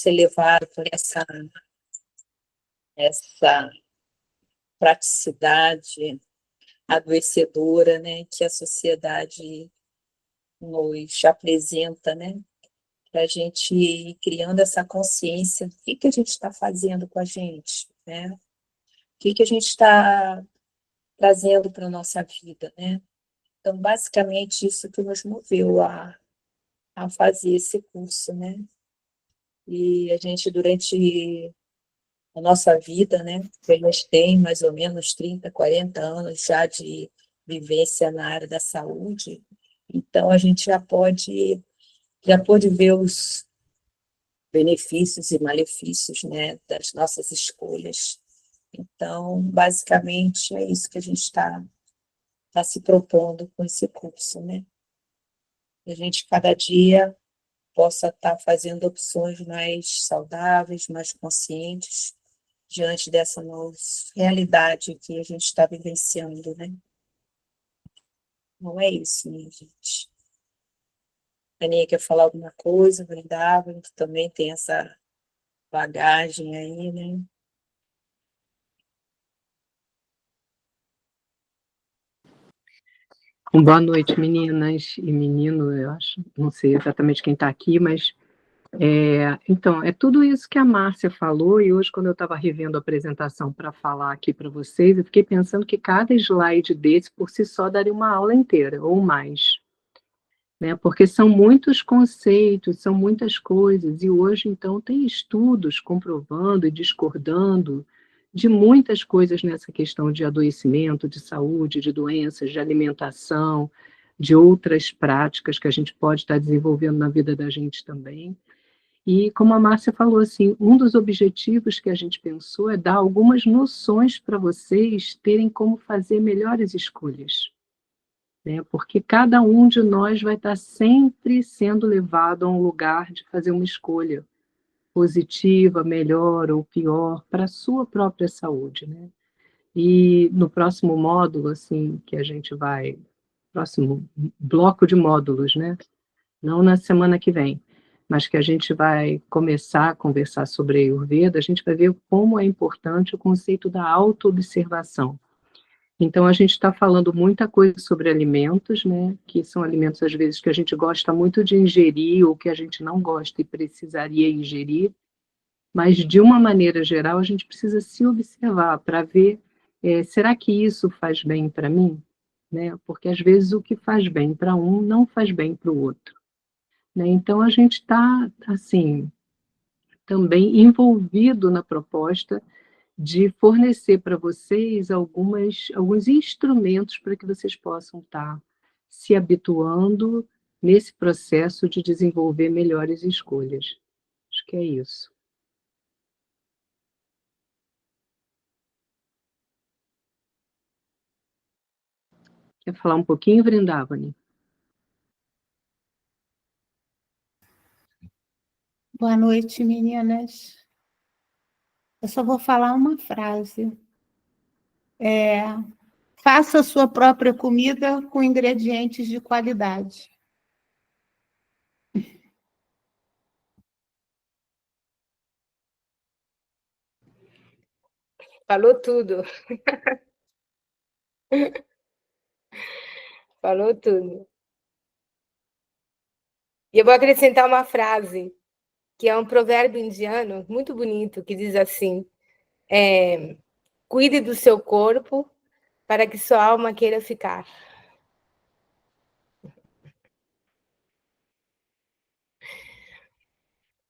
ser levado por essa praticidade adoecedora, né, que a sociedade nos apresenta, né, para a gente ir criando essa consciência do que a gente está fazendo com a gente, né, o que a gente está trazendo para a nossa vida, né. Então, basicamente, isso que nos moveu a fazer esse curso, né. E a gente, durante a nossa vida, né, a gente tem mais ou menos 30, 40 anos já de vivência na área da saúde, então a gente já pode ver os benefícios e malefícios, né, das nossas escolhas. Então, basicamente, é isso que a gente está se propondo com esse curso, né? A gente, cada dia, possa estar fazendo opções mais saudáveis, mais conscientes, diante dessa nova realidade que a gente está vivenciando, né? Não é isso, minha gente. A Aninha quer falar alguma coisa, Vrindavan, que também tem essa bagagem aí, né? Boa noite, meninas e meninos, eu acho, não sei exatamente quem está aqui, mas então, é tudo isso que a Márcia falou, e hoje, quando eu estava revendo a apresentação para falar aqui para vocês, eu fiquei pensando que cada slide desse, por si só, daria uma aula inteira, ou mais, né? Porque são muitos conceitos, são muitas coisas, e hoje, então, tem estudos comprovando e discordando de muitas coisas nessa questão de adoecimento, de saúde, de doenças, de alimentação, de outras práticas que a gente pode estar desenvolvendo na vida da gente também. E como a Márcia falou, assim, um dos objetivos que a gente pensou é dar algumas noções para vocês terem como fazer melhores escolhas, né? Porque cada um de nós vai estar sempre sendo levado a um lugar de fazer uma escolha positiva, melhor ou pior, para a sua própria saúde, né? E no próximo módulo, assim, que a gente vai, próximo bloco de módulos, né? Não na semana que vem, mas que a gente vai começar a conversar sobre a Ayurveda, a gente vai ver como é importante o conceito da autoobservação. Então, a gente está falando muita coisa sobre alimentos, né, que são alimentos, às vezes, que a gente gosta muito de ingerir, ou que a gente não gosta e precisaria ingerir, mas, de uma maneira geral, a gente precisa se observar para ver, será que isso faz bem para mim? Né? Porque, às vezes, o que faz bem para um não faz bem para o outro. Né? Então, a gente está, assim, também envolvido na proposta de fornecer para vocês alguns instrumentos para que vocês possam estar se habituando nesse processo de desenvolver melhores escolhas. Acho que é isso. Quer falar um pouquinho, Vrindavani? Boa noite, meninas. Eu só vou falar uma frase. Faça a sua própria comida com ingredientes de qualidade. Falou tudo. Falou tudo. E eu vou acrescentar uma frase, que é um provérbio indiano muito bonito, que diz assim: cuide do seu corpo para que sua alma queira ficar.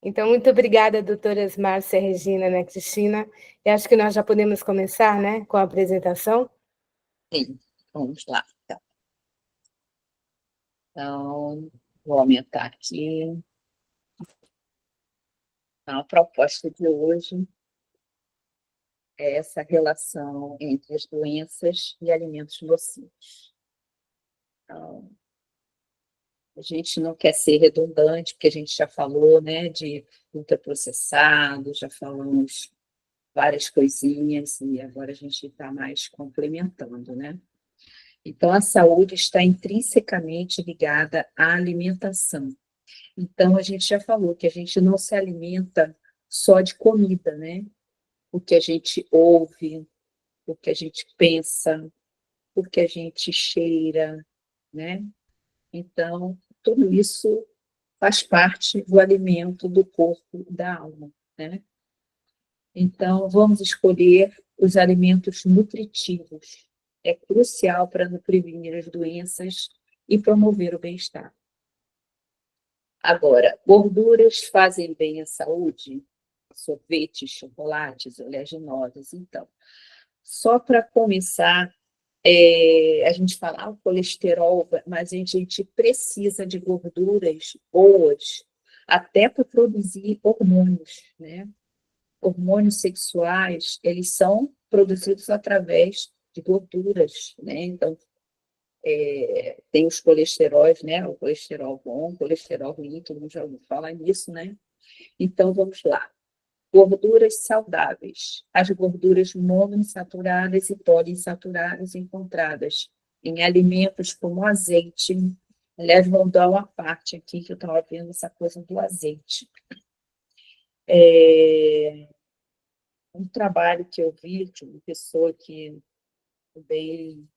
Então, muito obrigada, doutoras Márcia, Regina, Ana Cristina. Eu acho que nós já podemos começar, né, com a apresentação. Sim, vamos lá, então. Então, vou aumentar aqui. Então, a proposta de hoje é essa relação entre as doenças e alimentos nocivos. Então, a gente não quer ser redundante, porque a gente já falou, né, de ultraprocessado, já falamos várias coisinhas, e agora a gente está mais complementando, né? Então, a saúde está intrinsecamente ligada à alimentação. Então, a gente já falou que a gente não se alimenta só de comida, né? O que a gente ouve, o que a gente pensa, o que a gente cheira, né? Então, tudo isso faz parte do alimento do corpo e da alma, né? Então, vamos escolher os alimentos nutritivos. É crucial para não prevenir as doenças e promover o bem-estar. Agora, gorduras fazem bem à saúde? Sorvetes, chocolates, oleaginosas. Então, só para começar, a gente fala o colesterol, mas a gente precisa de gorduras boas até para produzir hormônios, né? Hormônios sexuais, eles são produzidos através de gorduras, né? Então, tem os colesteróis, né? O colesterol bom, o colesterol ruim, todo mundo já ouviu falar nisso, né? Então, vamos lá. Gorduras saudáveis. As gorduras monoinsaturadas e poliinsaturadas encontradas em alimentos como azeite. Aliás, vou dar uma parte aqui que eu estava vendo essa coisa do azeite. Um trabalho que eu vi de uma pessoa que bem,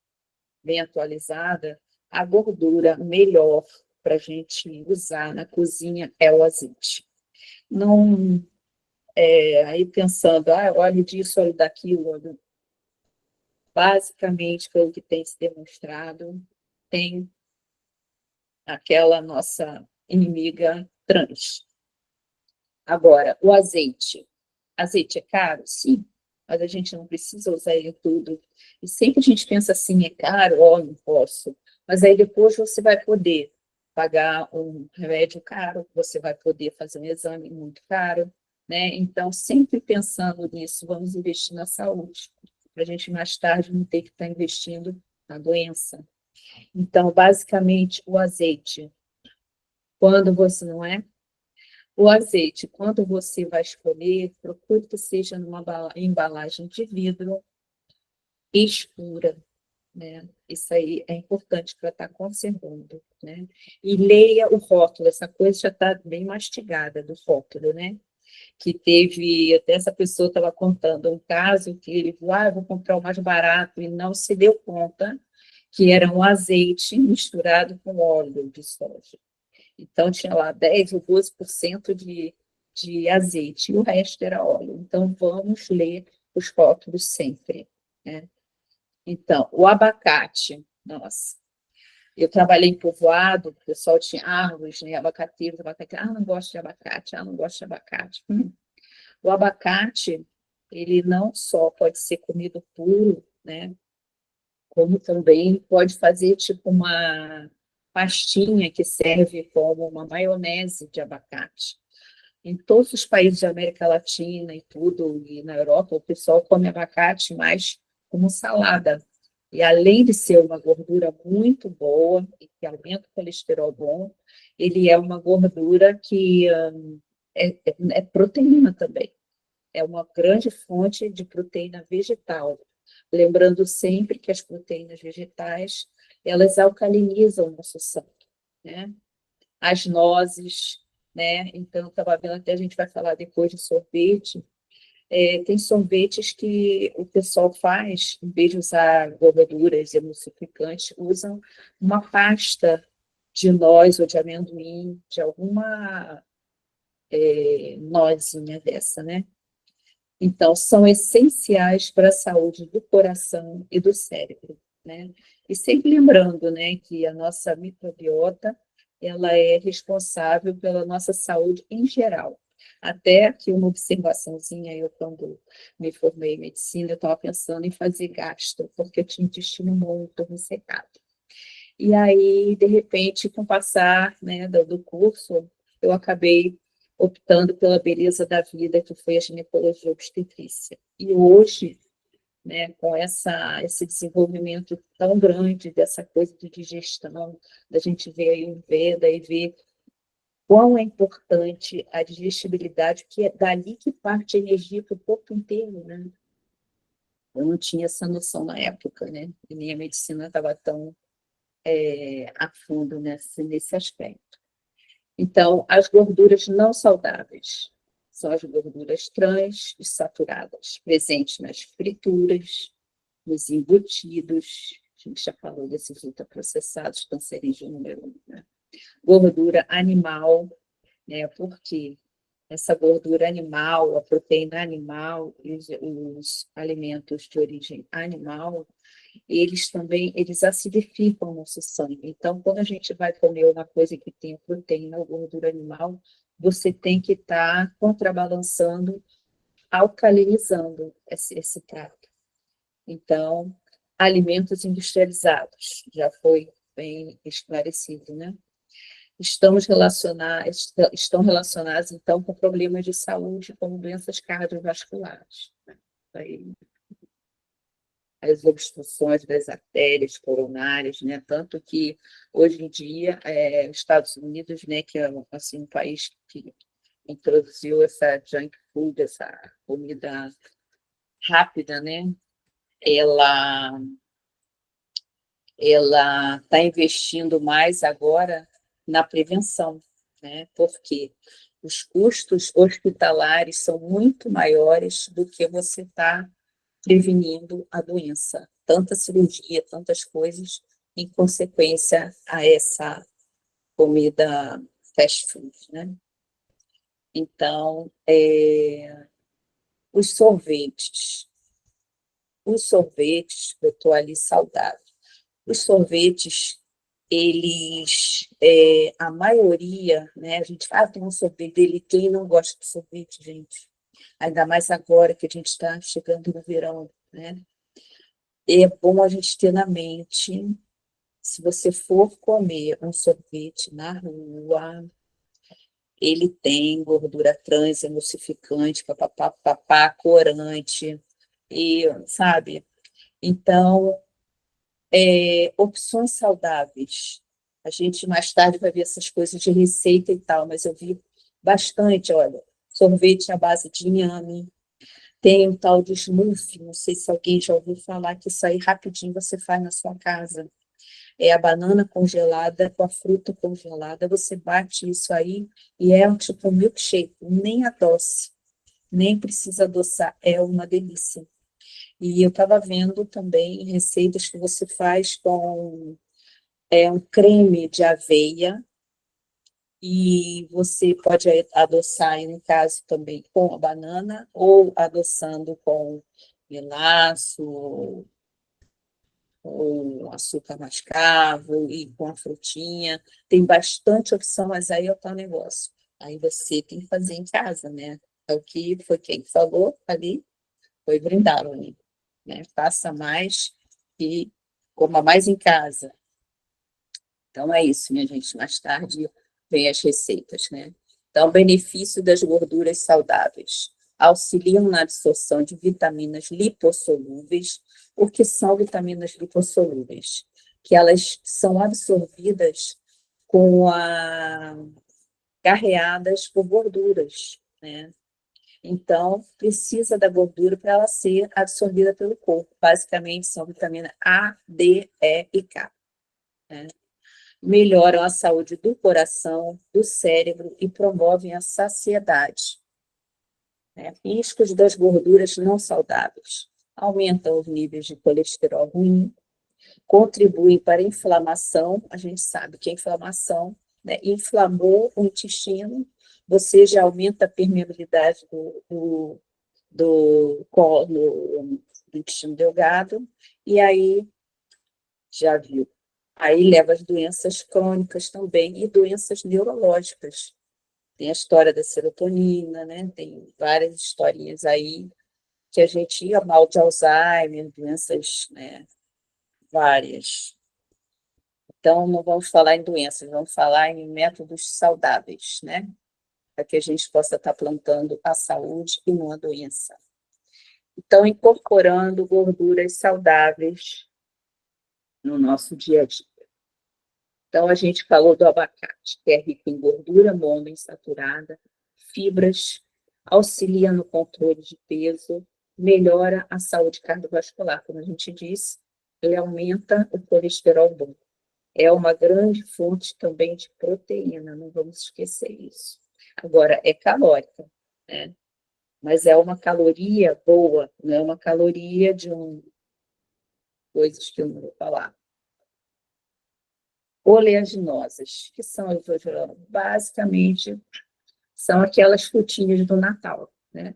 bem atualizada, a gordura melhor para a gente usar na cozinha é o azeite. Não, aí pensando, óleo disso, óleo daquilo, óleo. Basicamente, pelo que tem se demonstrado, tem aquela nossa inimiga trans. Agora, o azeite. Azeite é caro? Sim, mas a gente não precisa usar ele tudo. E sempre a gente pensa assim, é caro, não posso. Mas aí depois você vai poder pagar um remédio caro, você vai poder fazer um exame muito caro, né? Então, sempre pensando nisso, vamos investir na saúde, para a gente mais tarde não ter que estar investindo na doença. Então, basicamente, o azeite, quando você não é? O azeite, quando você vai escolher, procure que seja numa embalagem de vidro escura, né? Isso aí é importante para estar conservando, né? E leia o rótulo, essa coisa já está bem mastigada do rótulo, né? Que teve, até essa pessoa estava contando um caso que ele falou, eu vou comprar o mais barato, e não se deu conta que era um azeite misturado com óleo de soja. Então, tinha lá 10 ou 12% de azeite, e o resto era óleo. Então, vamos ler os rótulos sempre, né? Então, o abacate, nossa, eu trabalhei em povoado, o pessoal tinha árvores, né, abacateiros, não gosto de abacate, não gosto de abacate. O abacate, ele não só pode ser comido puro, né, como também pode fazer tipo uma pastinha que serve como uma maionese de abacate. Em todos os países da América Latina e tudo, e na Europa, o pessoal come abacate mais como salada. E além de ser uma gordura muito boa, e que aumenta o colesterol bom, ele é uma gordura que é proteína também. É uma grande fonte de proteína vegetal. Lembrando sempre que as proteínas vegetais, elas alcalinizam o nosso sangue, né? As nozes, né? Então, estava vendo, até a gente vai falar depois de sorvete. Tem sorvetes que o pessoal faz, em vez de usar gorduras emulsificantes, usam uma pasta de noz ou de amendoim, de alguma nozinha dessa, né? Então, são essenciais para a saúde do coração e do cérebro, né? E sempre lembrando, né, que a nossa microbiota, ela é responsável pela nossa saúde em geral. Até aqui uma observaçãozinha, eu quando me formei em medicina, eu estava pensando em fazer gastro, porque eu tinha intestino muito ressecado. E aí, de repente, com o passar, né, do curso, eu acabei optando pela beleza da vida, que foi a ginecologia obstetrícia. E hoje, né, com esse desenvolvimento tão grande dessa coisa de digestão, da gente ver aí o Veda e ver quão é importante a digestibilidade, que é dali que parte a energia para o corpo inteiro, né? Eu não tinha essa noção na época, né? E nem a medicina estava tão a fundo nesse aspecto. Então, as gorduras não saudáveis são as gorduras trans e saturadas, presentes nas frituras, nos embutidos, a gente já falou desses ultraprocessados, cancerígeno número 1, né? Gordura animal, né? Porque essa gordura animal, a proteína animal, os alimentos de origem animal, eles acidificam o nosso sangue. Então, quando a gente vai comer uma coisa que tem proteína ou gordura animal, você tem que estar contrabalançando, alcalinizando esse trato. Então, alimentos industrializados, já foi bem esclarecido, né? Estão relacionados, então, com problemas de saúde, como doenças cardiovasculares, né? Aí, as obstruções das artérias coronárias, né? Tanto que, hoje em dia, os Estados Unidos, né, que é assim, um país que introduziu essa junk food, essa comida rápida, né? Ela está investindo mais agora na prevenção, né? Porque os custos hospitalares são muito maiores do que você está prevenindo a doença. Tanta cirurgia, tantas coisas, em consequência a essa comida fast food, né? Então, os sorvetes, eu estou ali saudável. Os sorvetes, eles, a maioria, né, a gente fala, tem um sorvete dele, quem não gosta de sorvete, gente? Ainda mais agora que a gente está chegando no verão, né? É bom a gente ter na mente, se você for comer um sorvete na rua, ele tem gordura trans, emulsificante, papapá, corante, e, sabe? Então, opções saudáveis. A gente mais tarde vai ver essas coisas de receita e tal, mas eu vi bastante, olha, sorvete à base de inhame, tem um tal de smoothie, não sei se alguém já ouviu falar, que isso aí rapidinho você faz na sua casa. É a banana congelada com a fruta congelada, você bate isso aí e é um tipo um milkshake, nem adoce, nem precisa adoçar, é uma delícia. E eu estava vendo também receitas que você faz com um creme de aveia, e você pode adoçar, no caso, também com a banana, ou adoçando com melaço, ou açúcar mascavo, e com a frutinha. Tem bastante opção, mas aí é o tal negócio. Aí você tem que fazer em casa, né? É o que foi quem falou ali, foi brindar, né? Faça mais e coma mais em casa. Então, é isso, minha gente. Mais tarde vem as receitas, né? Então, benefício das gorduras saudáveis. Auxiliam na absorção de vitaminas lipossolúveis. O que são vitaminas lipossolúveis? Que elas são absorvidas carreadas por gorduras, né? Então, precisa da gordura para ela ser absorvida pelo corpo. Basicamente, são vitamina A, D, E e K, né? Melhoram a saúde do coração, do cérebro e promovem a saciedade, né? Riscos das gorduras não saudáveis. Aumentam os níveis de colesterol ruim, contribuem para a inflamação. A gente sabe que a inflamação, né, inflamou o intestino, você já aumenta a permeabilidade do intestino delgado, e aí, já viu, aí leva às doenças crônicas também e doenças neurológicas. Tem a história da serotonina, né? Tem várias historinhas aí que a gente ia mal de Alzheimer, doenças, né? Várias. Então, não vamos falar em doenças, vamos falar em métodos saudáveis, né? Para que a gente possa estar plantando a saúde e não a doença. Então, incorporando gorduras saudáveis no nosso dia a dia. Então, a gente falou do abacate, que é rico em gordura monoinsaturada, fibras, auxilia no controle de peso, melhora a saúde cardiovascular. Como a gente disse, ele aumenta o colesterol bom. é uma grande fonte também de proteína, não vamos esquecer isso. Agora, é calórica, né? Mas é uma caloria boa, não é uma caloria de coisas que eu não vou falar. Oleaginosas, que são as oleaginosas? Basicamente, são aquelas frutinhas do Natal, né?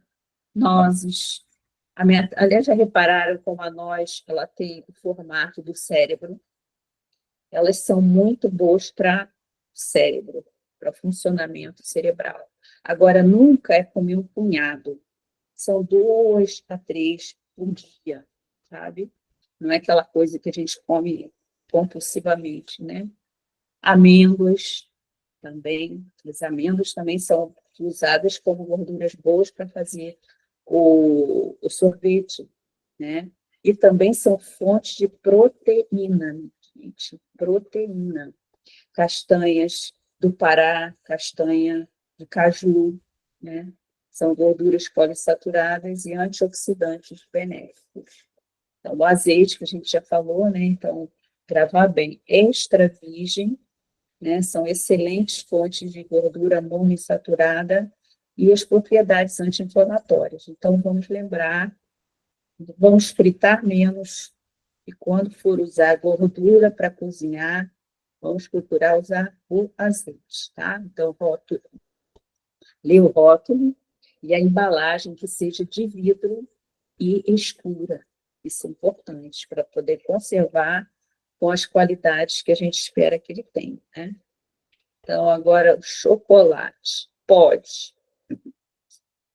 Nozes. Aliás, já repararam como a noz ela tem o formato do cérebro? Elas são muito boas para o cérebro, para funcionamento cerebral. Agora, nunca é comer um punhado. São 2 a 3 por dia, sabe? Não é aquela coisa que a gente come compulsivamente, né? Amêndoas também. As amêndoas também são usadas como gorduras boas para fazer o sorvete, né? E também são fontes de proteína, gente, proteína. Castanhas do Pará, castanha de caju, né? São gorduras poliinsaturadas e antioxidantes benéficos. Então, o azeite, que a gente já falou, né? Então, gravar bem, extra virgem, né? São excelentes fontes de gordura monoinsaturada e as propriedades anti-inflamatórias. Então, vamos lembrar, vamos fritar menos e quando for usar gordura para cozinhar, vamos procurar usar o azeite, tá? Então, lê o rótulo e a embalagem que seja de vidro e escura. Isso é importante para poder conservar com as qualidades que a gente espera que ele tenha, né? Então, agora, o chocolate. Pode.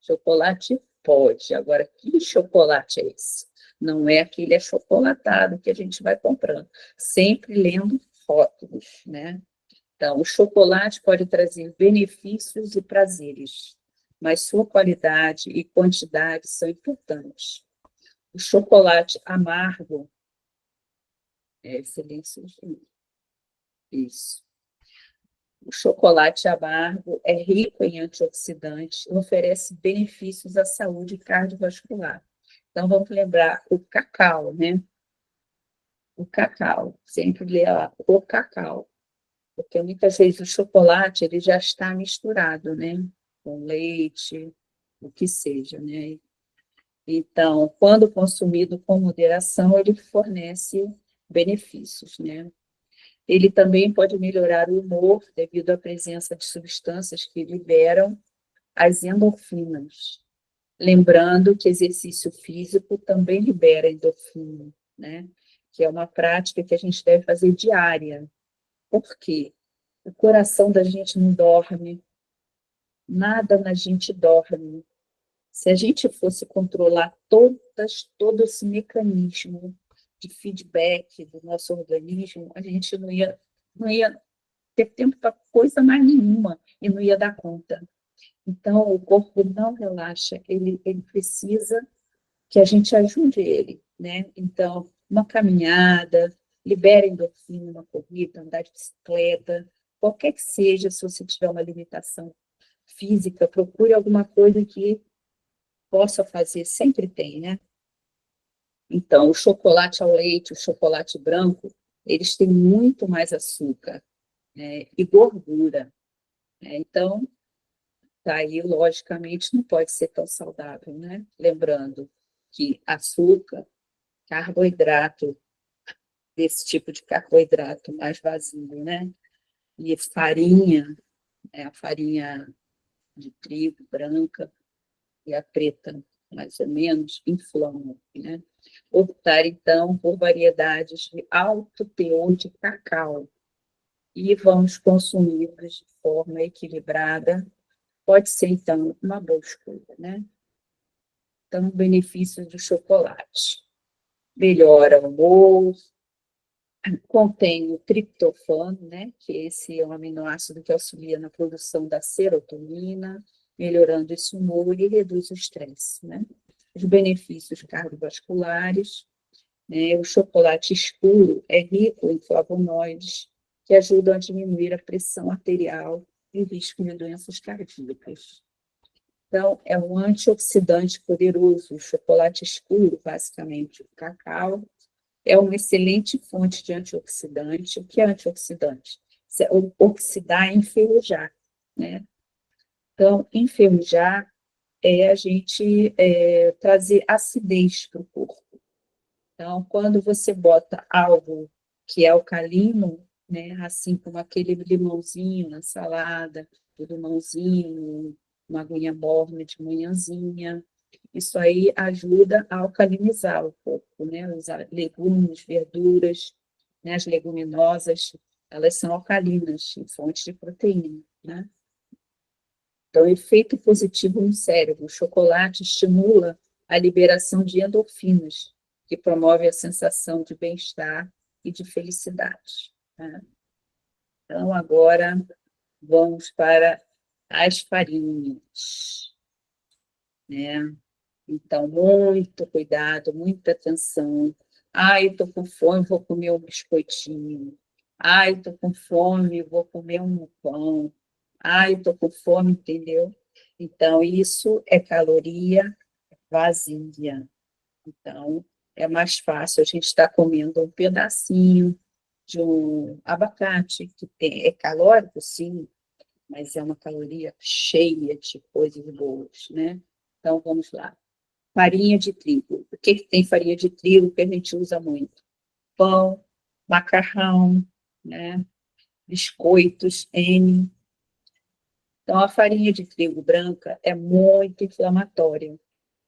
Chocolate pode. Agora, que chocolate é esse? Não é aquele achocolatado que a gente vai comprando. Sempre lendo rótulos, né? Então, o chocolate pode trazer benefícios e prazeres, mas sua qualidade e quantidade são importantes. O chocolate amargo, silêncio, isso. O chocolate amargo é rico em antioxidantes e oferece benefícios à saúde cardiovascular. Então, vamos lembrar o cacau, né? O cacau, sempre lê lá, o cacau. Porque muitas vezes o chocolate ele já está misturado, né? Com leite, o que seja, né? Então, quando consumido com moderação, ele fornece benefícios, né? Ele também pode melhorar o humor devido à presença de substâncias que liberam as endorfinas. Lembrando que exercício físico também libera endorfina, né? Que é uma prática que a gente deve fazer diária. Por quê? O coração da gente não dorme, nada na gente dorme. Se a gente fosse controlar todo esse mecanismo de feedback do nosso organismo, a gente não ia ter tempo para coisa mais nenhuma e não ia dar conta. Então, o corpo não relaxa, ele precisa que a gente ajude ele, né? Então, uma caminhada, libera endorfina, uma corrida, andar de bicicleta, qualquer que seja, se você tiver uma limitação física, procure alguma coisa que possa fazer, sempre tem, né? Então, o chocolate ao leite, o chocolate branco, eles têm muito mais açúcar, né, e gordura, né? Então, daí, logicamente, não pode ser tão saudável, né? Lembrando que açúcar, carboidrato, desse tipo de carboidrato mais vazio, né? E farinha, né? A farinha de trigo branca e a preta, mais ou menos, inflamam, né? Optar, então, por variedades de alto teor de cacau e vamos consumi-los de forma equilibrada. Pode ser, então, uma boa escolha, né? Então, benefícios do chocolate. Melhora o humor, contém o triptofano, né? Que esse é um aminoácido que auxilia na produção da serotonina, melhorando esse humor e reduz o estresse, né? Os benefícios cardiovasculares, né? O chocolate escuro é rico em flavonoides, que ajudam a diminuir a pressão arterial e o risco de doenças cardíacas. Então, é um antioxidante poderoso, o chocolate escuro, basicamente o cacau, é uma excelente fonte de antioxidante. O que é antioxidante? Oxidar é enferrujar, né? Então, enferrujar é a gente trazer acidez para o corpo. Então, quando você bota algo que é alcalino, né, assim como aquele limãozinho na salada, o limãozinho, uma aguinha morna de manhãzinha, isso aí ajuda a alcalinizar o corpo, né? Os legumes, verduras, né? As leguminosas, elas são alcalinas, fontes de proteína, né? Então, efeito positivo no cérebro. O chocolate estimula a liberação de endorfinas, que promove a sensação de bem-estar e de felicidade, né? Então, agora vamos para as farinhas, né? Então, muito cuidado, muita atenção. Ai, estou com fome, vou comer um biscoitinho. Ai, estou com fome, vou comer um pão. Ai, estou com fome, entendeu? Então, isso é caloria vazia. Então, é mais fácil a gente estar comendo um pedacinho de um abacate, que é calórico, sim, mas é uma caloria cheia de coisas boas, né? Então, vamos lá. Farinha de trigo. O que tem farinha de trigo que a gente usa muito? Pão, macarrão, né? Biscoitos, N. Então, a farinha de trigo branca é muito inflamatória,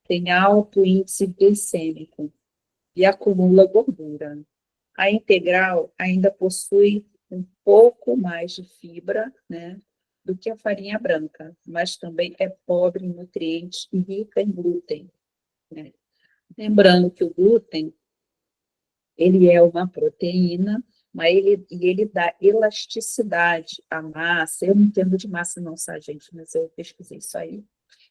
tem alto índice glicêmico e acumula gordura. A integral ainda possui um pouco mais de fibra, né, do que a farinha branca, mas também é pobre em nutrientes e rica em glúten, né? Lembrando que o glúten, ele é uma proteína, mas ele dá elasticidade à massa. Eu não entendo de massa não, sabe, gente? Mas eu pesquisei isso aí.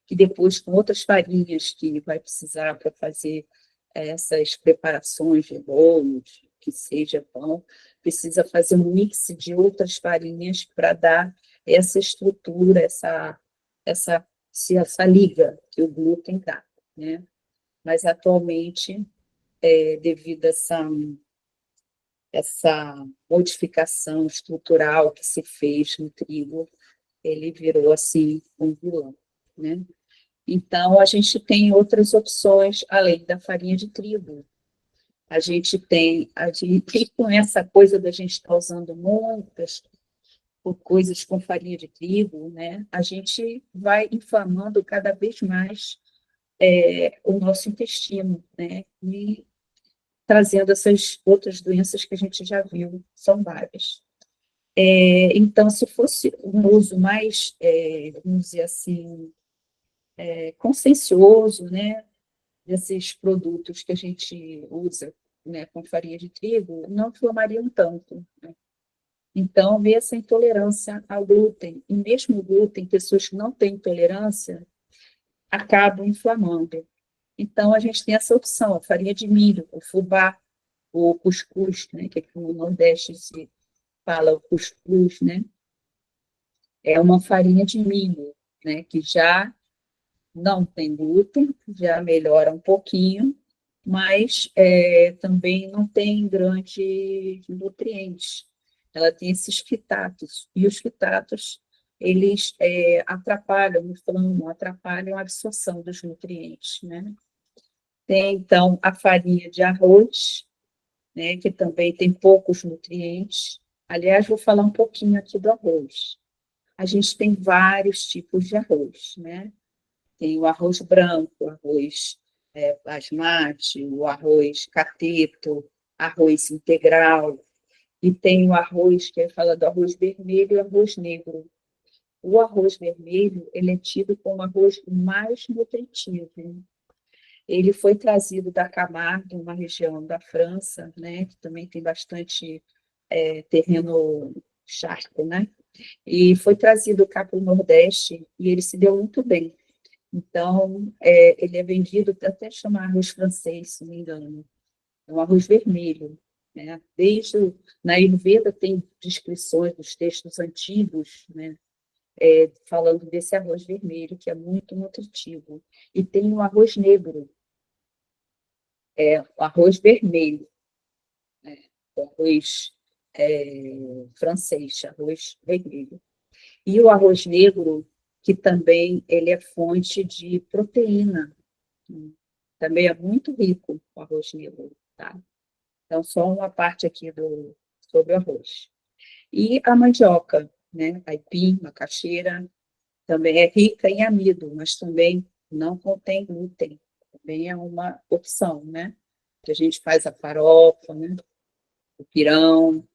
Que depois, com outras farinhas que vai precisar para fazer essas preparações de bolos, que seja pão, precisa fazer um mix de outras farinhas para dar essa estrutura, essa liga que o glúten dá, né? Mas, atualmente, devido a essa modificação estrutural que se fez no trigo, ele virou, assim, um vilão, né? Então, a gente tem outras opções além da farinha de trigo. E com essa coisa da gente estar usando muitas coisas com farinha de trigo, né? A gente vai inflamando cada vez mais o nosso intestino, né? E trazendo essas outras doenças que a gente já viu, são várias. Então, se fosse um uso mais, vamos dizer assim, consciencioso, né, desses produtos que a gente usa, né, com farinha de trigo, não inflamariam tanto, né? Então, vê essa intolerância ao glúten. E mesmo o glúten, pessoas que não têm intolerância, acabam inflamando. Então, a gente tem essa opção, a farinha de milho, o fubá, o cuscuz, né, que aqui no Nordeste se fala o cuscuz, né? É uma farinha de milho, né, que já não tem glúten, já melhora um pouquinho, mas também não tem grandes nutrientes. Ela tem esses fitatos, e os fitatos, eles atrapalham, inflamam, atrapalham a absorção dos nutrientes, né? Tem, então, a farinha de arroz, né, que também tem poucos nutrientes. Aliás, vou falar um pouquinho aqui do arroz. A gente tem vários tipos de arroz, né? Tem o arroz branco, o arroz basmati, o arroz cateto, arroz integral, e tem o arroz, que fala do arroz vermelho e arroz negro. O arroz vermelho, ele é tido como o arroz mais nutritivo. Ele foi trazido da Camargue, uma região da França, né, que também tem bastante terreno charco, né? E foi trazido cá para o Nordeste e ele se deu muito bem. Então, ele é vendido, até chamar arroz francês, se não me engano. É um arroz vermelho, né? Na Ayurveda tem descrições dos textos antigos, né? Falando desse arroz vermelho, que é muito nutritivo. E tem o arroz negro, o arroz vermelho. o arroz francês, arroz vermelho. E o arroz negro, que também ele é fonte de proteína. Também é muito rico o arroz negro, tá? Então, só uma parte aqui sobre o arroz. E a mandioca, né? Aipim, macaxeira, também é rica em amido, mas também não contém glúten. Também é uma opção, né? Que a gente faz a farofa, né? O pirão.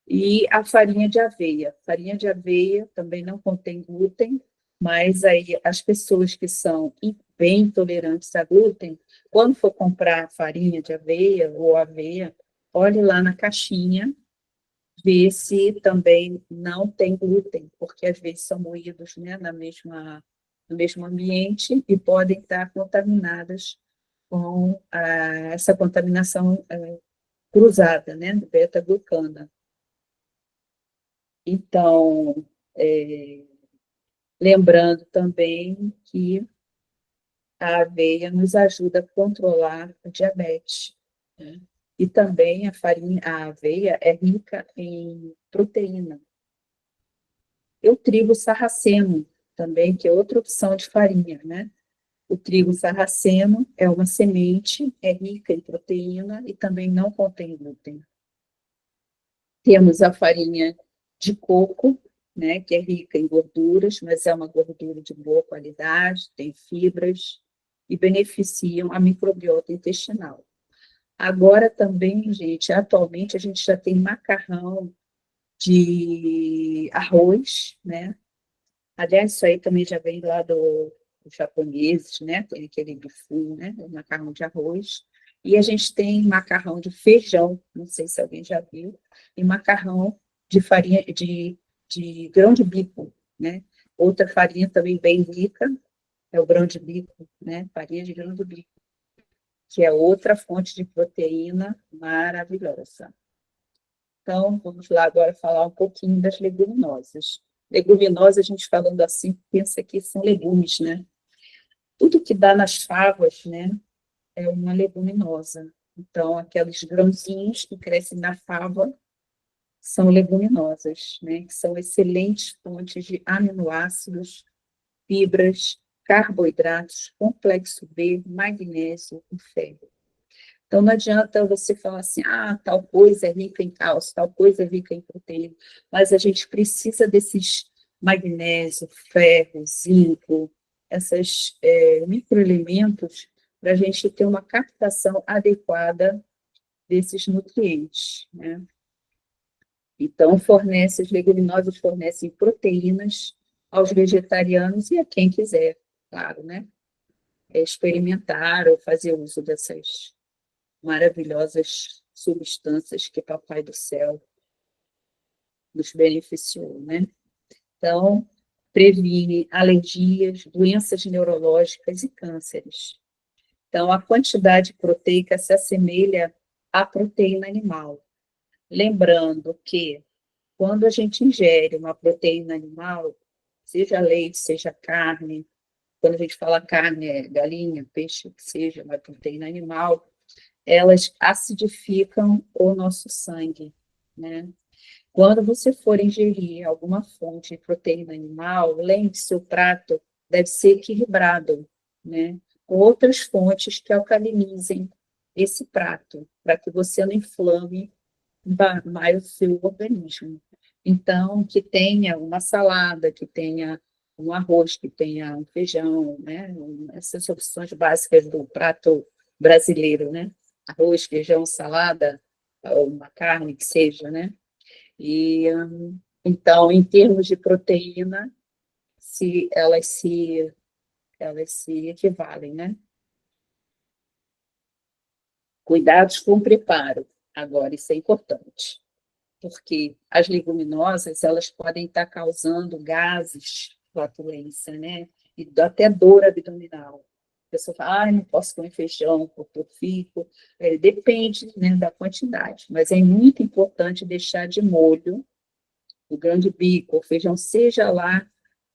E a farinha de aveia. Farinha de aveia também não contém glúten, mas aí as pessoas que são bem intolerantes a glúten, quando for comprar farinha de aveia ou aveia, olhe lá na caixinha, vê se também não tem glúten, porque às vezes são moídos, né, no mesmo ambiente e podem estar contaminadas com essa contaminação cruzada, né, do beta-glucana. Então, lembrando também que a aveia nos ajuda a controlar o diabetes, né? E também a aveia é rica em proteína. E o trigo sarraceno também, que é outra opção de farinha, né? O trigo sarraceno é uma semente, é rica em proteína e também não contém glúten. Temos a farinha de coco, né, que é rica em gorduras, mas é uma gordura de boa qualidade, tem fibras e beneficiam a microbiota intestinal. Agora também, gente, atualmente a gente já tem macarrão de arroz, né? Aliás, isso aí também já vem lá dos japoneses, né? Tem aquele bifu, né? O macarrão de arroz. E a gente tem macarrão de feijão, não sei se alguém já viu, e macarrão de farinha de grão de bico, né? Outra farinha também bem rica é o grão de bico, né? Farinha de grão de bico, que é outra fonte de proteína maravilhosa. Então, vamos lá agora falar um pouquinho das leguminosas. Leguminosas, a gente falando assim, pensa que são legumes, né? Tudo que dá nas favas, né, é uma leguminosa. Então, aqueles grãozinhos que crescem na fava são leguminosas, né? Que são excelentes fontes de aminoácidos, fibras, carboidratos, complexo B, magnésio e ferro. Então, não adianta você falar assim, tal coisa é rica em cálcio, tal coisa é rica em proteína, mas a gente precisa desses magnésio, ferro, zinco, esses microelementos para a gente ter uma captação adequada desses nutrientes, né? Então, as leguminosas fornecem proteínas aos vegetarianos e a quem quiser, claro, né? Experimentar ou fazer uso dessas maravilhosas substâncias que Papai do Céu nos beneficiou, né? Então, previne alergias, doenças neurológicas e cânceres. Então, a quantidade proteica se assemelha à proteína animal. Lembrando que, quando a gente ingere uma proteína animal, seja leite, seja carne, quando a gente fala carne, é galinha, peixe, que seja uma proteína animal, elas acidificam o nosso sangue, né? Quando você for ingerir alguma fonte de proteína animal, lembre-se, o prato deve ser equilibrado, né? Com outras fontes que alcalinizem esse prato, para que você não inflame mais o seu organismo. Então, que tenha uma salada, que tenha um arroz, que tenha um feijão, né? Essas opções básicas do prato brasileiro, né? Arroz, feijão, salada, ou uma carne que seja, né? E, então, em termos de proteína, elas se equivalem, né? Cuidados com o preparo. Agora, isso é importante, porque as leguminosas, elas podem estar causando gases, flatulência, né? E até dor abdominal. A pessoa fala, não posso comer feijão, porque eu fico. Depende, né, da quantidade, mas é muito importante deixar de molho o grão de bico, o feijão, seja lá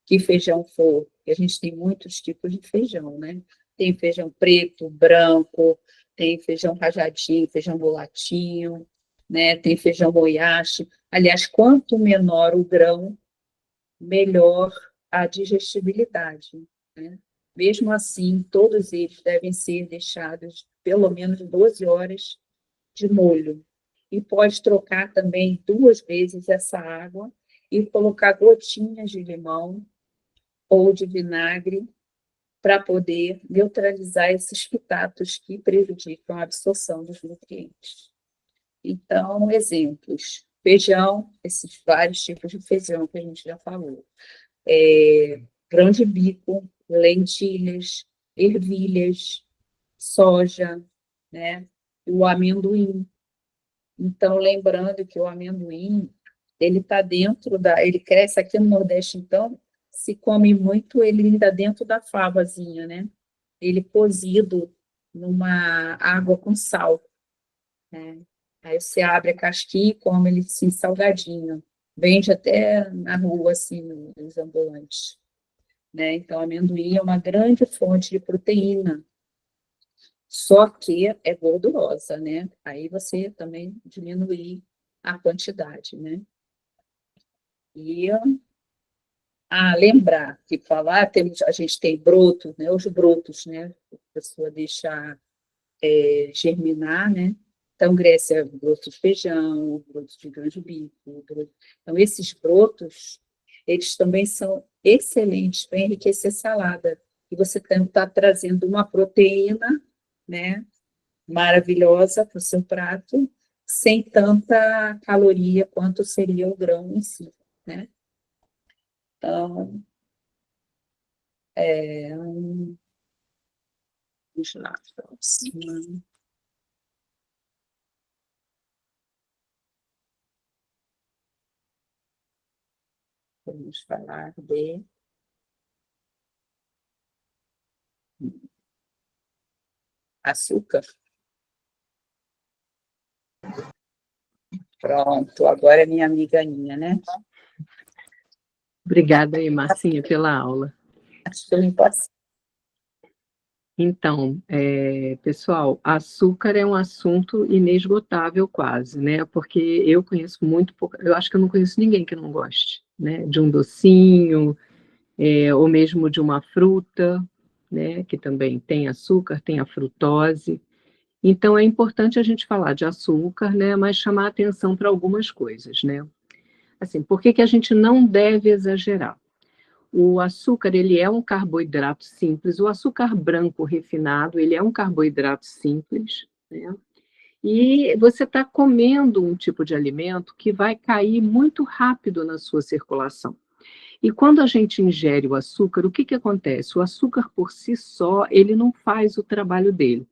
que feijão for, porque a gente tem muitos tipos de feijão, né? Tem feijão preto, branco, tem feijão rajadinho, feijão mulatinho, né? Tem feijão moyashi. Aliás, quanto menor o grão, melhor a digestibilidade, né? Mesmo assim, todos eles devem ser deixados pelo menos 12 horas de molho. E pode trocar também 2 vezes essa água e colocar gotinhas de limão ou de vinagre para poder neutralizar esses fitatos que prejudicam a absorção dos nutrientes. Então, exemplos: feijão, esses vários tipos de feijão que a gente já falou, grão de bico, lentilhas, ervilhas, soja, né? E o amendoim. Então, lembrando que o amendoim, ele está dentro ele cresce aqui no Nordeste, então, se come muito, ele ainda dentro da favazinha, né? Ele cozido numa água com sal, né? Aí você abre a casquinha e come ele assim, salgadinho. Vende até na rua, assim, nos ambulantes, né? Então, amendoim é uma grande fonte de proteína, só que é gordurosa, né? Aí você também diminui a quantidade, né? E lembrar que falar, a gente tem brotos, né? Os brotos, né? A pessoa deixa germinar, né? Então, cresce brotos de feijão, brotos de grão de bico. Então, esses brotos, eles também são excelentes para enriquecer salada. E você está trazendo uma proteína, né, maravilhosa para o seu prato, sem tanta caloria quanto seria o grão em si, né? Então, vamos lá, próxima. Vamos falar de açúcar. Pronto, agora é minha amiga Aninha, né? Obrigada aí, Marcinha, pela aula. Acho que eu me passei. Então, pessoal, açúcar é um assunto inesgotável quase, né? Porque eu conheço muito pouco, eu acho que eu não conheço ninguém que não goste, né? De um docinho, ou mesmo de uma fruta, né? Que também tem açúcar, tem a frutose. Então, é importante a gente falar de açúcar, né? Mas chamar atenção para algumas coisas, né? Assim, por que que a gente não deve exagerar? O açúcar, ele é um carboidrato simples. O açúcar branco refinado, ele é um carboidrato simples, né? E você está comendo um tipo de alimento que vai cair muito rápido na sua circulação. E quando a gente ingere o açúcar, o que que acontece? O açúcar por si só, ele não faz o trabalho dele.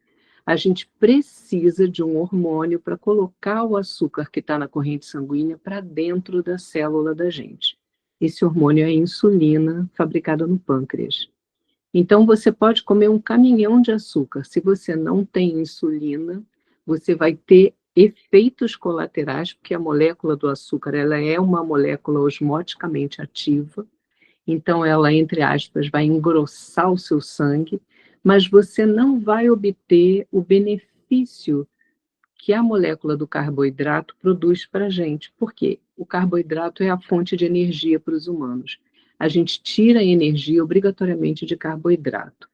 A gente precisa de um hormônio para colocar o açúcar que está na corrente sanguínea para dentro da célula da gente. Esse hormônio é a insulina, fabricada no pâncreas. Então, você pode comer um caminhão de açúcar. Se você não tem insulina, você vai ter efeitos colaterais, porque a molécula do açúcar, ela é uma molécula osmoticamente ativa. Então, ela, entre aspas, vai engrossar o seu sangue, mas você não vai obter o benefício que a molécula do carboidrato produz para a gente. Por quê? O carboidrato é a fonte de energia para os humanos. A gente tira a energia obrigatoriamente de carboidrato.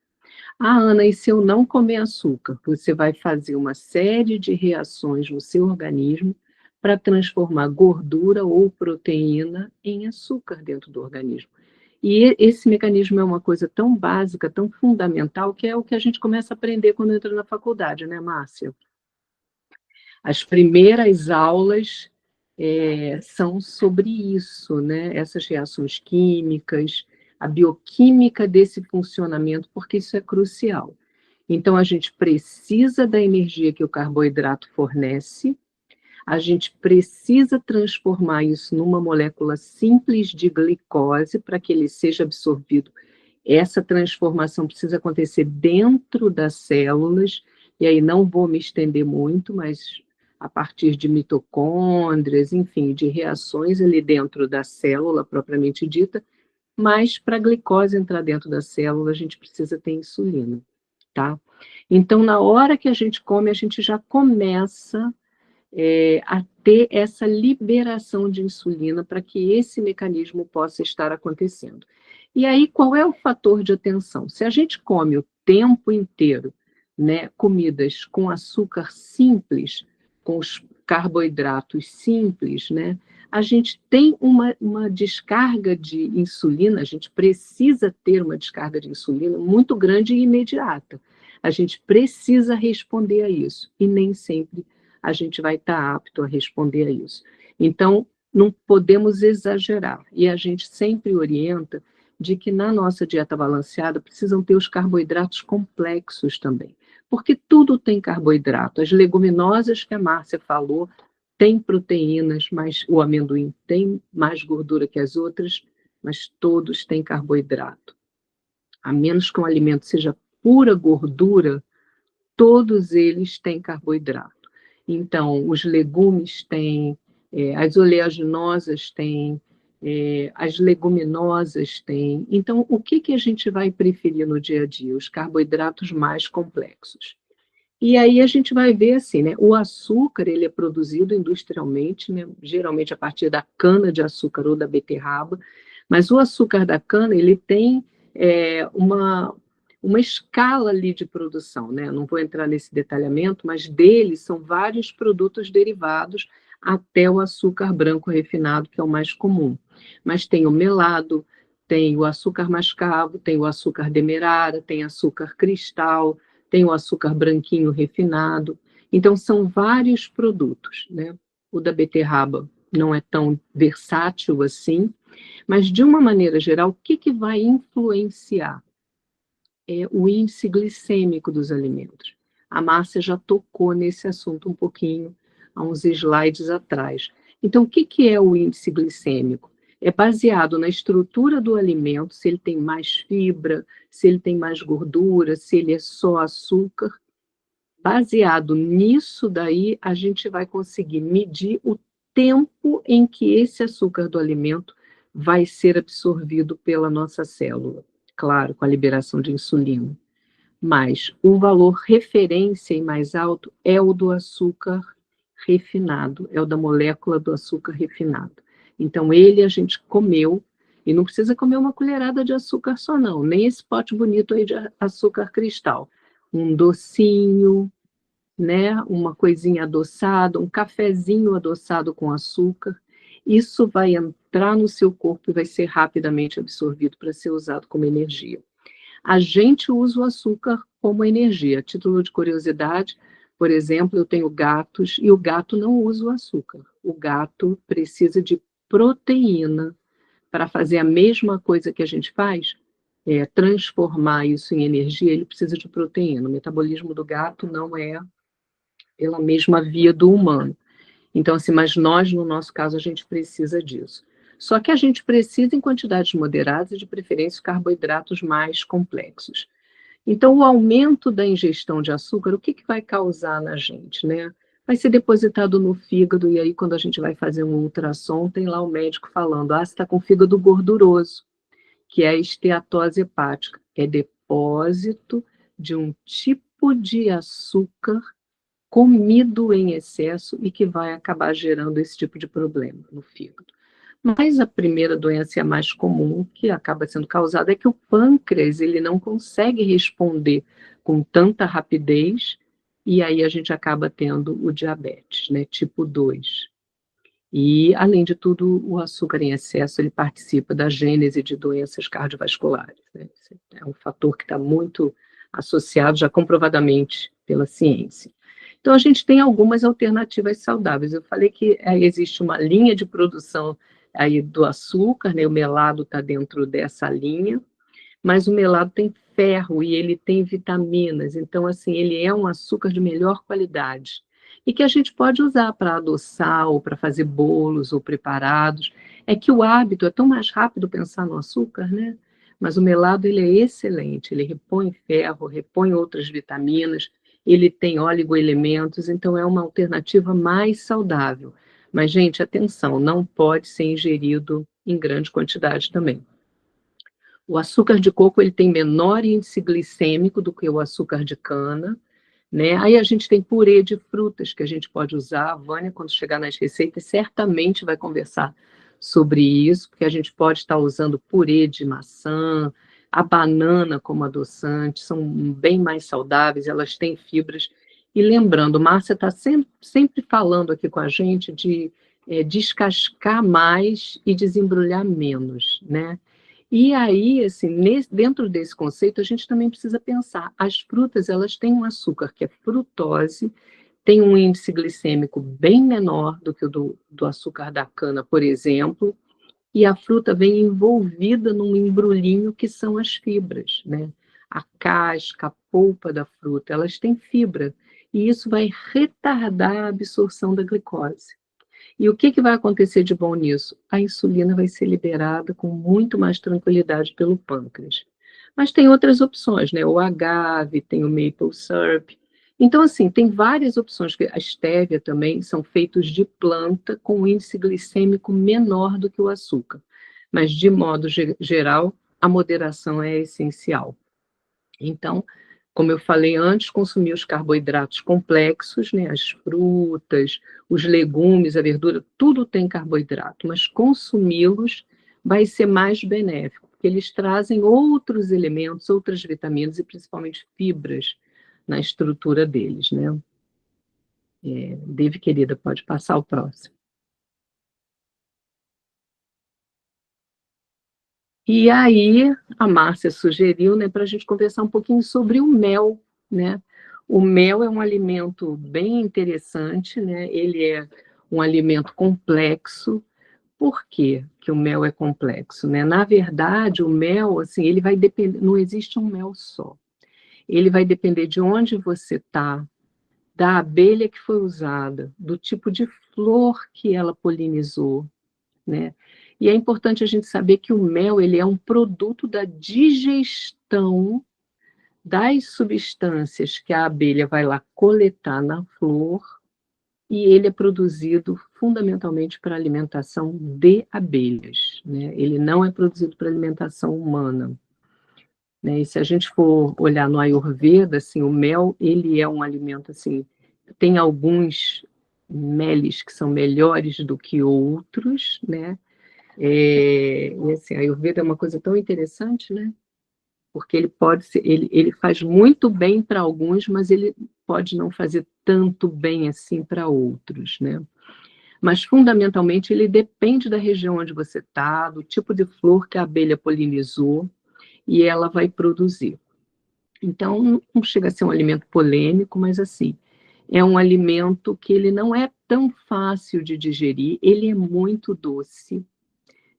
Ana, e se eu não comer açúcar? Você vai fazer uma série de reações no seu organismo para transformar gordura ou proteína em açúcar dentro do organismo. E esse mecanismo é uma coisa tão básica, tão fundamental, que é o que a gente começa a aprender quando entra na faculdade, né, Márcia? As primeiras aulas são sobre isso, né? Essas reações químicas, a bioquímica desse funcionamento, porque isso é crucial. Então, a gente precisa da energia que o carboidrato fornece, a gente precisa transformar isso numa molécula simples de glicose para que ele seja absorvido. Essa transformação precisa acontecer dentro das células, e aí não vou me estender muito, mas a partir de mitocôndrias, enfim, de reações ali dentro da célula propriamente dita, mas para a glicose entrar dentro da célula, a gente precisa ter insulina, tá? Então, na hora que a gente come, a gente já começa a ter essa liberação de insulina para que esse mecanismo possa estar acontecendo. E aí, qual é o fator de atenção? Se a gente come o tempo inteiro, né, comidas com açúcar simples, com os carboidratos simples, né, a gente tem uma descarga de insulina, a gente precisa ter uma descarga de insulina muito grande e imediata. A gente precisa responder a isso, e nem sempre a gente vai estar apto a responder a isso. Então, não podemos exagerar, e a gente sempre orienta de que na nossa dieta balanceada precisam ter os carboidratos complexos também, porque tudo tem carboidrato. As leguminosas que a Márcia falou têm proteínas, mas o amendoim tem mais gordura que as outras, mas todos têm carboidrato. A menos que um alimento seja pura gordura, todos eles têm carboidrato. Então, os legumes têm, as oleaginosas têm, as leguminosas têm. Então, o que a gente vai preferir no dia a dia? Os carboidratos mais complexos. E aí a gente vai ver assim, né? O açúcar, ele é produzido industrialmente, né? Geralmente a partir da cana-de-açúcar ou da beterraba, mas o açúcar da cana, ele tem uma escala ali de produção, né? Não vou entrar nesse detalhamento, mas dele são vários produtos derivados até o açúcar branco refinado, que é o mais comum. Mas tem o melado, tem o açúcar mascavo, tem o açúcar demerara, tem açúcar cristal, tem o açúcar branquinho refinado. Então, são vários produtos, né? O da beterraba não é tão versátil assim, mas, de uma maneira geral, o que vai influenciar? É o índice glicêmico dos alimentos. A Márcia já tocou nesse assunto um pouquinho, há uns slides atrás. Então, o que é o índice glicêmico? É baseado na estrutura do alimento, se ele tem mais fibra, se ele tem mais gordura, se ele é só açúcar. Baseado nisso daí, a gente vai conseguir medir o tempo em que esse açúcar do alimento vai ser absorvido pela nossa célula. Claro, com a liberação de insulina. Mas o valor referência e mais alto é o do açúcar refinado, é o da molécula do açúcar refinado. Então, ele a gente comeu, e não precisa comer uma colherada de açúcar só não, nem esse pote bonito aí de açúcar cristal. Um docinho, né, uma coisinha adoçada, um cafezinho adoçado com açúcar, isso vai entrar no seu corpo e vai ser rapidamente absorvido para ser usado como energia. A gente usa o açúcar como energia. A título de curiosidade, por exemplo, eu tenho gatos e o gato não usa o açúcar. O gato precisa de proteína para fazer a mesma coisa que a gente faz, transformar isso em energia, ele precisa de proteína. O metabolismo do gato não é pela mesma via do humano. Então, assim, mas nós, no nosso caso, a gente precisa disso. Só que a gente precisa em quantidades moderadas e, de preferência, carboidratos mais complexos. Então, o aumento da ingestão de açúcar, o que vai causar na gente, né? Vai ser depositado no fígado, e aí, quando a gente vai fazer um ultrassom, tem lá o médico falando, você está com fígado gorduroso, que é a esteatose hepática. É depósito de um tipo de açúcar comido em excesso e que vai acabar gerando esse tipo de problema no fígado. Mas a primeira doença, a mais comum, que acaba sendo causada, é que o pâncreas ele não consegue responder com tanta rapidez, e aí a gente acaba tendo o diabetes, né, tipo 2. E, além de tudo, o açúcar em excesso ele participa da gênese de doenças cardiovasculares, né? É um fator que está muito associado, já comprovadamente, pela ciência. Então, a gente tem algumas alternativas saudáveis. Eu falei que existe uma linha de produção aí do açúcar, né? O melado está dentro dessa linha, mas o melado tem ferro e ele tem vitaminas, então, assim, ele é um açúcar de melhor qualidade e que a gente pode usar para adoçar ou para fazer bolos ou preparados. É que o hábito é tão mais rápido pensar no açúcar, né? Mas o melado, ele é excelente, ele repõe ferro, repõe outras vitaminas, ele tem oligoelementos, então é uma alternativa mais saudável. Mas, gente, atenção, não pode ser ingerido em grande quantidade também. O açúcar de coco ele tem menor índice glicêmico do que o açúcar de cana, né? Aí a gente tem purê de frutas que a gente pode usar. A Vânia, quando chegar nas receitas, certamente vai conversar sobre isso, porque a gente pode estar usando purê de maçã, a banana como adoçante, são bem mais saudáveis, elas têm fibras. E lembrando, Márcia está sempre falando aqui com a gente de descascar mais e desembrulhar menos, né? E aí, assim, dentro desse conceito, a gente também precisa pensar, as frutas, elas têm um açúcar que é frutose, tem um índice glicêmico bem menor do que o do açúcar da cana, por exemplo, e a fruta vem envolvida num embrulhinho que são as fibras, né? A casca, a polpa da fruta, elas têm fibra, e isso vai retardar a absorção da glicose. E o que vai acontecer de bom nisso? A insulina vai ser liberada com muito mais tranquilidade pelo pâncreas. Mas tem outras opções, né? O agave, tem o maple syrup. Então, assim, tem várias opções. A estévia também são feitos de planta com um índice glicêmico menor do que o açúcar. Mas, de modo geral, a moderação é essencial. Então, como eu falei antes, consumir os carboidratos complexos, né, as frutas, os legumes, a verdura, tudo tem carboidrato, mas consumi-los vai ser mais benéfico, porque eles trazem outros elementos, outras vitaminas e principalmente fibras na estrutura deles, né? Dave, querida, pode passar o próximo. E aí, a Márcia sugeriu, né, para a gente conversar um pouquinho sobre o mel, né? O mel é um alimento bem interessante, né? Ele é um alimento complexo. Por quê que o mel é complexo, né? Na verdade, o mel, assim, ele vai depender, não existe um mel só. Ele vai depender de onde você está, da abelha que foi usada, do tipo de flor que ela polinizou, né? E é importante a gente saber que o mel ele é um produto da digestão das substâncias que a abelha vai lá coletar na flor, e ele é produzido fundamentalmente para alimentação de abelhas, né? Ele não é produzido para alimentação humana, né? E se a gente for olhar no Ayurveda, assim, o mel ele é um alimento assim, tem alguns meles que são melhores do que outros, né? E assim, a Ayurveda é uma coisa tão interessante, né? Porque ele pode ser, ele faz muito bem para alguns, mas ele pode não fazer tanto bem assim para outros, né? Mas fundamentalmente ele depende da região onde você está, do tipo de flor que a abelha polinizou e ela vai produzir. Então não chega a ser um alimento polêmico, mas assim, é um alimento que ele não é tão fácil de digerir, ele é muito doce,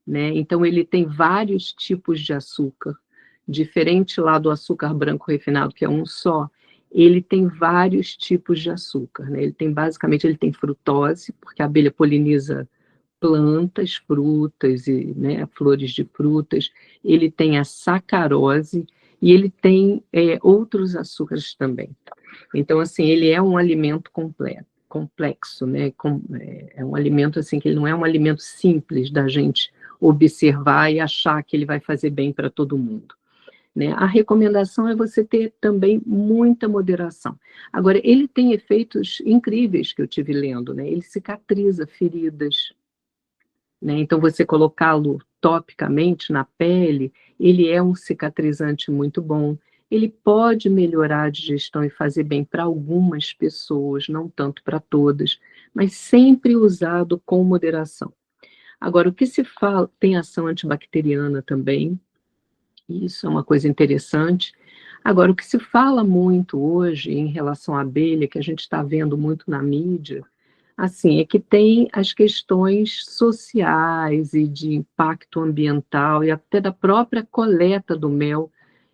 né? Então ele tem vários tipos de açúcar, diferente lá do açúcar branco refinado, que é um só, ele tem vários tipos de açúcar, né? Ele tem frutose, porque a abelha poliniza plantas, frutas e, né, flores de frutas, ele tem a sacarose e ele tem outros açúcares também. Então, assim, ele é um alimento complexo, né? É um alimento assim que ele não é um alimento simples da gente observar e achar que ele vai fazer bem para todo mundo, né? A recomendação é você ter também muita moderação. Agora, ele tem efeitos incríveis que eu tive lendo, né? Ele cicatriza feridas, né? Então, você colocá-lo topicamente na pele, ele é um cicatrizante muito bom. Ele pode melhorar a digestão e fazer bem para algumas pessoas, não tanto para todas, mas sempre usado com moderação. Agora, o que se fala, tem ação antibacteriana também, isso é uma coisa interessante. Agora, o que se fala muito hoje em relação à abelha, que a gente está vendo muito na mídia, assim, é que tem as questões sociais e de impacto ambiental e até da própria coleta do mel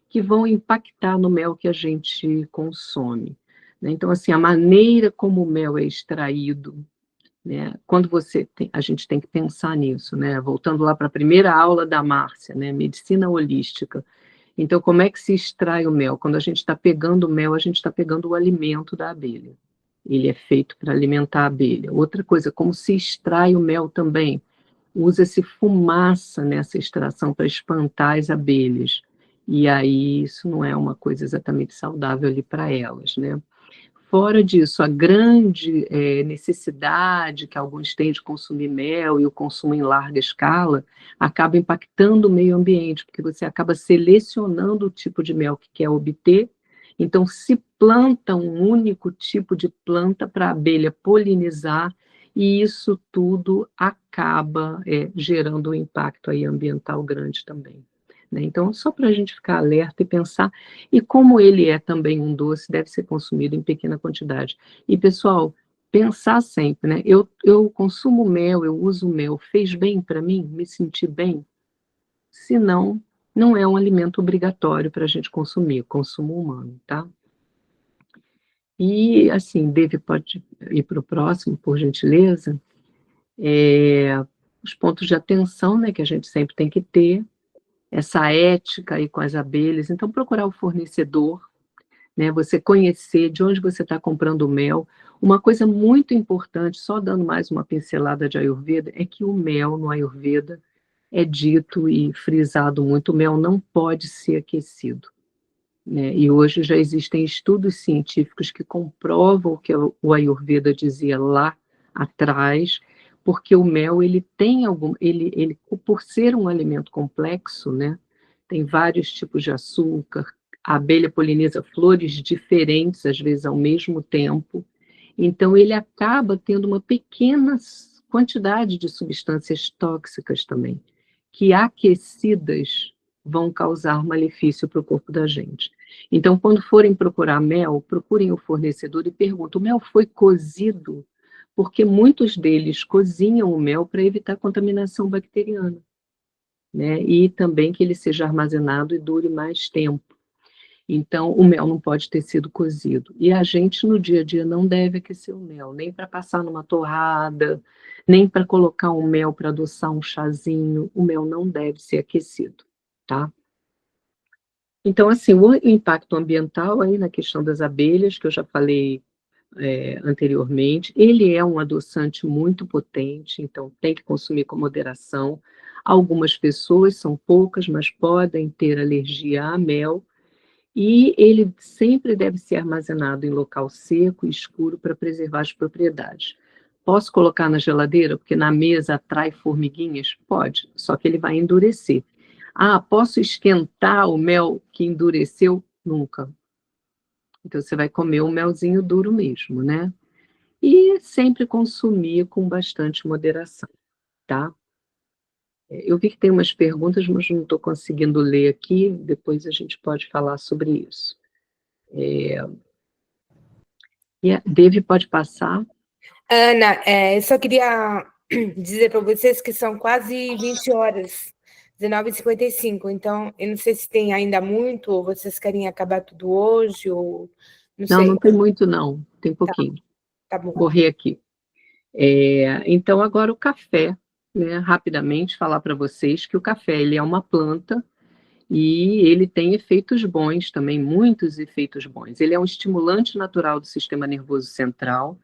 que vão impactar no mel que a gente consome, né? Então, assim, a maneira como o mel é extraído, né? Quando a gente tem que pensar nisso, né? Voltando lá para a primeira aula da Márcia, né? Medicina holística. Então, como é que se extrai o mel? Quando a gente está pegando o mel, a gente está pegando o alimento da abelha. Ele é feito para alimentar a abelha. Outra coisa, como se extrai o mel também? Usa-se fumaça nessa extração para espantar as abelhas. e aí isso não é uma coisa exatamente saudável ali para elas, né? Fora disso, a grande necessidade que alguns têm de consumir mel e o consumo em larga escala acaba impactando o meio ambiente, porque você acaba selecionando o tipo de mel que quer obter. Então, se planta um único tipo de planta para a abelha polinizar, e isso tudo acaba gerando um impacto aí ambiental grande também, né? Então, só para a gente ficar alerta e pensar, e como ele é também um doce, deve ser consumido em pequena quantidade. E, pessoal, pensar sempre, né? Eu consumo mel, eu uso mel, fez bem para mim? Me senti bem? Se não, não é um alimento obrigatório para a gente consumir, consumo humano, tá? E, assim, Dave pode ir para o próximo, por gentileza. Os pontos de atenção, né, que a gente sempre tem que ter, essa ética aí com as abelhas. Então, procurar o fornecedor, né, você conhecer de onde você está comprando o mel. Uma coisa muito importante, só dando mais uma pincelada de Ayurveda, é que o mel no Ayurveda é dito e frisado muito, o mel não pode ser aquecido, né? E hoje já existem estudos científicos que comprovam o que o Ayurveda dizia lá atrás, porque o mel ele tem ele por ser um alimento complexo, né? Tem vários tipos de açúcar, a abelha poliniza flores diferentes às vezes ao mesmo tempo, então ele acaba tendo uma pequena quantidade de substâncias tóxicas também, que aquecidas vão causar malefício para o corpo da gente. Então, quando forem procurar mel, procurem o fornecedor e perguntem: o mel foi cozido? Porque muitos deles cozinham o mel para evitar contaminação bacteriana, né? E também que ele seja armazenado e dure mais tempo. Então, o mel não pode ter sido cozido. E a gente, no dia a dia, não deve aquecer o mel, nem para passar numa torrada, nem para colocar um mel para adoçar um chazinho. O mel não deve ser aquecido, tá? Então, assim, o impacto ambiental aí na questão das abelhas, que eu já falei anteriormente, ele é um adoçante muito potente, então tem que consumir com moderação. Algumas pessoas, são poucas, mas podem ter alergia a mel, e ele sempre deve ser armazenado em local seco e escuro para preservar as propriedades. Posso colocar na geladeira porque na mesa atrai formiguinhas? Pode, só que ele vai endurecer. Ah, posso esquentar o mel que endureceu? Nunca. Então você vai comer um melzinho duro mesmo, né? E sempre consumir com bastante moderação, tá? Eu vi que tem umas perguntas, mas não estou conseguindo ler aqui, depois a gente pode falar sobre isso. E a Devi pode passar. Ana, eu só queria dizer para vocês que são quase 20 horas, 19h55, então eu não sei se tem ainda muito, ou vocês querem acabar tudo hoje, ou não Não, sei. não tem muito não, tem pouquinho. Tá bom. Correr aqui. Então, agora o café, né? Rapidamente falar para vocês que o café ele é uma planta e ele tem efeitos bons também, muitos efeitos bons. Ele é um estimulante natural do sistema nervoso central,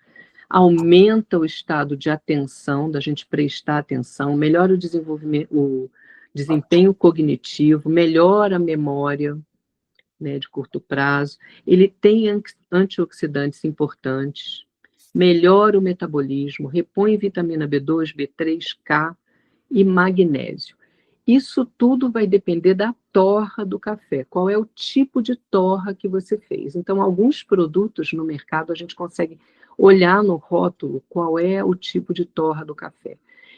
aumenta o estado de atenção, da gente prestar atenção, melhora o desenvolvimento, o desempenho cognitivo, melhora a memória, né, de curto prazo. Ele tem antioxidantes importantes, melhora o metabolismo, repõe vitamina B2, B3, K e magnésio. Isso tudo vai depender da torra do café. Qual é o tipo de torra que você fez? Então, alguns produtos no mercado a gente consegue olhar no rótulo qual é o tipo de torra do café.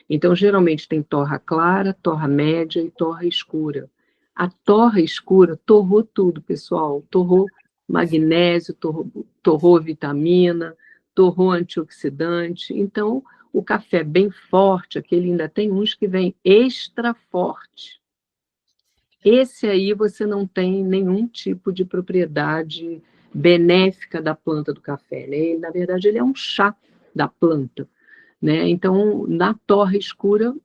Então, geralmente tem torra clara, torra média e torra escura. A torra escura torrou tudo, pessoal. Torrou magnésio, torrou vitamina, torrou antioxidante. Então, o café bem forte, aquele ainda tem uns que vem extra forte. Esse aí você não tem nenhum tipo de propriedade benéfica da planta do café, né? Na verdade, ele é um chá da planta, né? Então, na torra escura,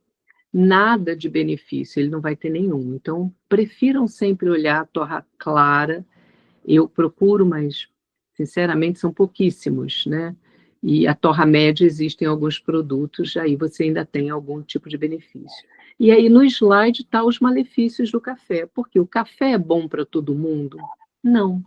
nada de benefício, ele não vai ter nenhum. Então, prefiram sempre olhar a torra clara. Eu procuro, mas, sinceramente, são pouquíssimos, né? E a torra média existem alguns produtos, aí você ainda tem algum tipo de benefício. E aí no slide está os malefícios do café. Porque o café é bom para todo mundo? Não.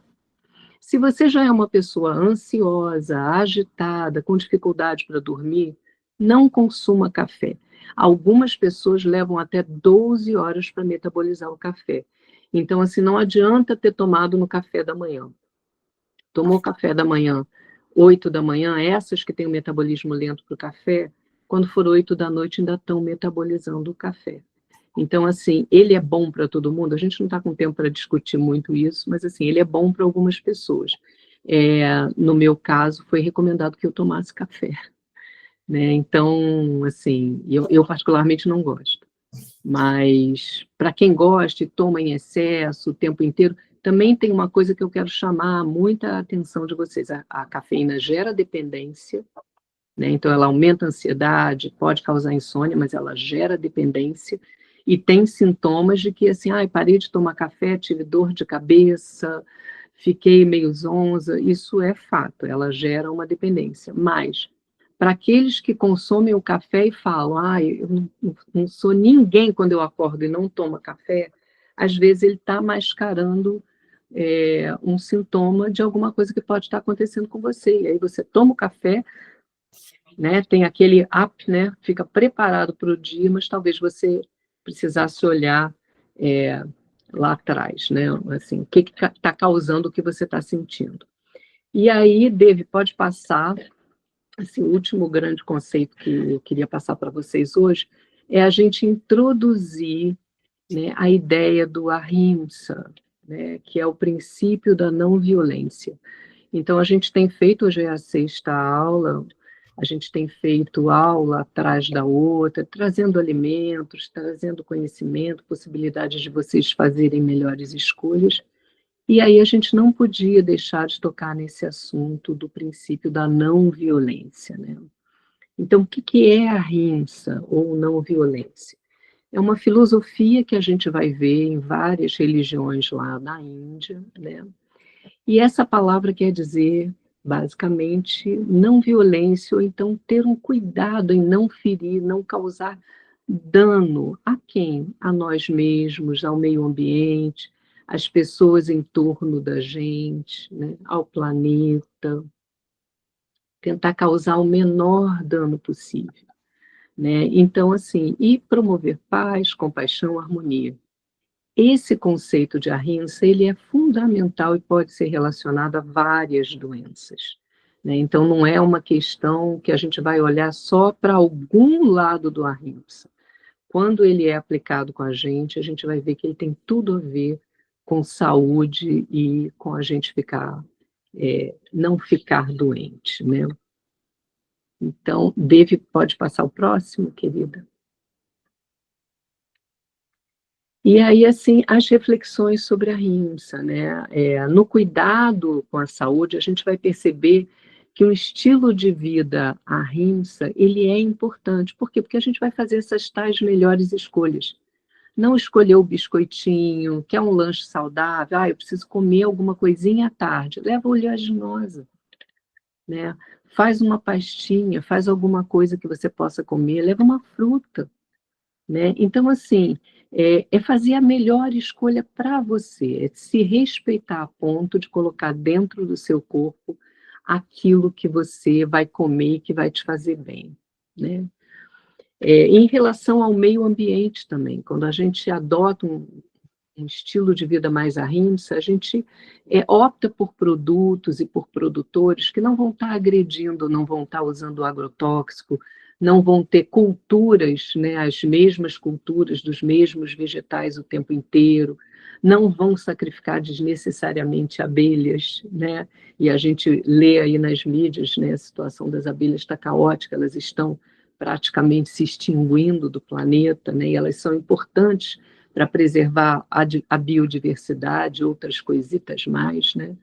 Se você já é uma pessoa ansiosa, agitada, com dificuldade para dormir, não consuma café. Algumas pessoas levam até 12 horas para metabolizar o café. Então, assim, não adianta ter tomado no café da manhã. Tomou café da manhã, 8 da manhã, essas que têm o metabolismo lento para o café, quando for 8 da noite ainda estão metabolizando o café. Então, assim, ele é bom para todo mundo? A gente não está com tempo para discutir muito isso, mas, assim, ele é bom para algumas pessoas. No meu caso, foi recomendado que eu tomasse café, né? Então, assim, eu particularmente não gosto. Mas, para quem gosta e toma em excesso o tempo inteiro, também tem uma coisa que eu quero chamar muita atenção de vocês. A cafeína gera dependência, né? Então, ela aumenta a ansiedade, pode causar insônia, mas ela gera dependência. E tem sintomas de que, assim, parei de tomar café, tive dor de cabeça, fiquei meio zonza. Isso é fato, ela gera uma dependência. Mas, para aqueles que consomem o café e falam, eu não sou ninguém quando eu acordo e não tomo café, às vezes ele está mascarando um sintoma de alguma coisa que pode estar acontecendo com você. E aí você toma o café, né, tem aquele up, né, fica preparado para o dia, mas talvez você precisasse olhar lá atrás, né, assim, o que está causando o que você está sentindo. E aí, Dave, pode passar, assim, o último grande conceito que eu queria passar para vocês hoje é a gente introduzir, né, a ideia do ahimsa, né, que é o princípio da não violência. Então, a gente tem feito, hoje é a 6ª aula, a gente tem feito aula atrás da outra, trazendo alimentos, trazendo conhecimento, possibilidades de vocês fazerem melhores escolhas. E aí a gente não podia deixar de tocar nesse assunto do princípio da não violência, né? Então, o que é a ahimsa, ou não violência? É uma filosofia que a gente vai ver em várias religiões lá na Índia, né? E essa palavra quer dizer, basicamente, não violência, ou então ter um cuidado em não ferir, não causar dano a quem? A nós mesmos, ao meio ambiente, às pessoas em torno da gente, né? Ao planeta. Tentar causar o menor dano possível, né? Então, assim, e promover paz, compaixão, harmonia. Esse conceito de ahimsa, ele é fundamental e pode ser relacionado a várias doenças, né? Então, não é uma questão que a gente vai olhar só para algum lado do ahimsa. Quando ele é aplicado com a gente vai ver que ele tem tudo a ver com saúde e com a gente não ficar doente, né? Então, pode passar o próximo, querida? E aí, assim, as reflexões sobre a ahimsa, né? No cuidado com a saúde, a gente vai perceber que um estilo de vida ahimsa, ele é importante. Por quê? Porque a gente vai fazer essas tais melhores escolhas. Não escolher o biscoitinho, que é um lanche saudável, eu preciso comer alguma coisinha à tarde. Leva oleaginosa, né? Faz uma pastinha, faz alguma coisa que você possa comer, leva uma fruta, né? Então, assim, é fazer a melhor escolha para você, é se respeitar a ponto de colocar dentro do seu corpo aquilo que você vai comer e que vai te fazer bem, né? Em relação ao meio ambiente também, quando a gente adota um estilo de vida mais ahimsa, a gente opta por produtos e por produtores que não vão estar agredindo, não vão estar usando agrotóxico, não vão ter culturas, né, as mesmas culturas dos mesmos vegetais o tempo inteiro, não vão sacrificar desnecessariamente abelhas, né? E a gente lê aí nas mídias, né, a situação das abelhas está caótica, elas estão praticamente se extinguindo do planeta, né? E elas são importantes para preservar a biodiversidade, outras coisitas mais, né?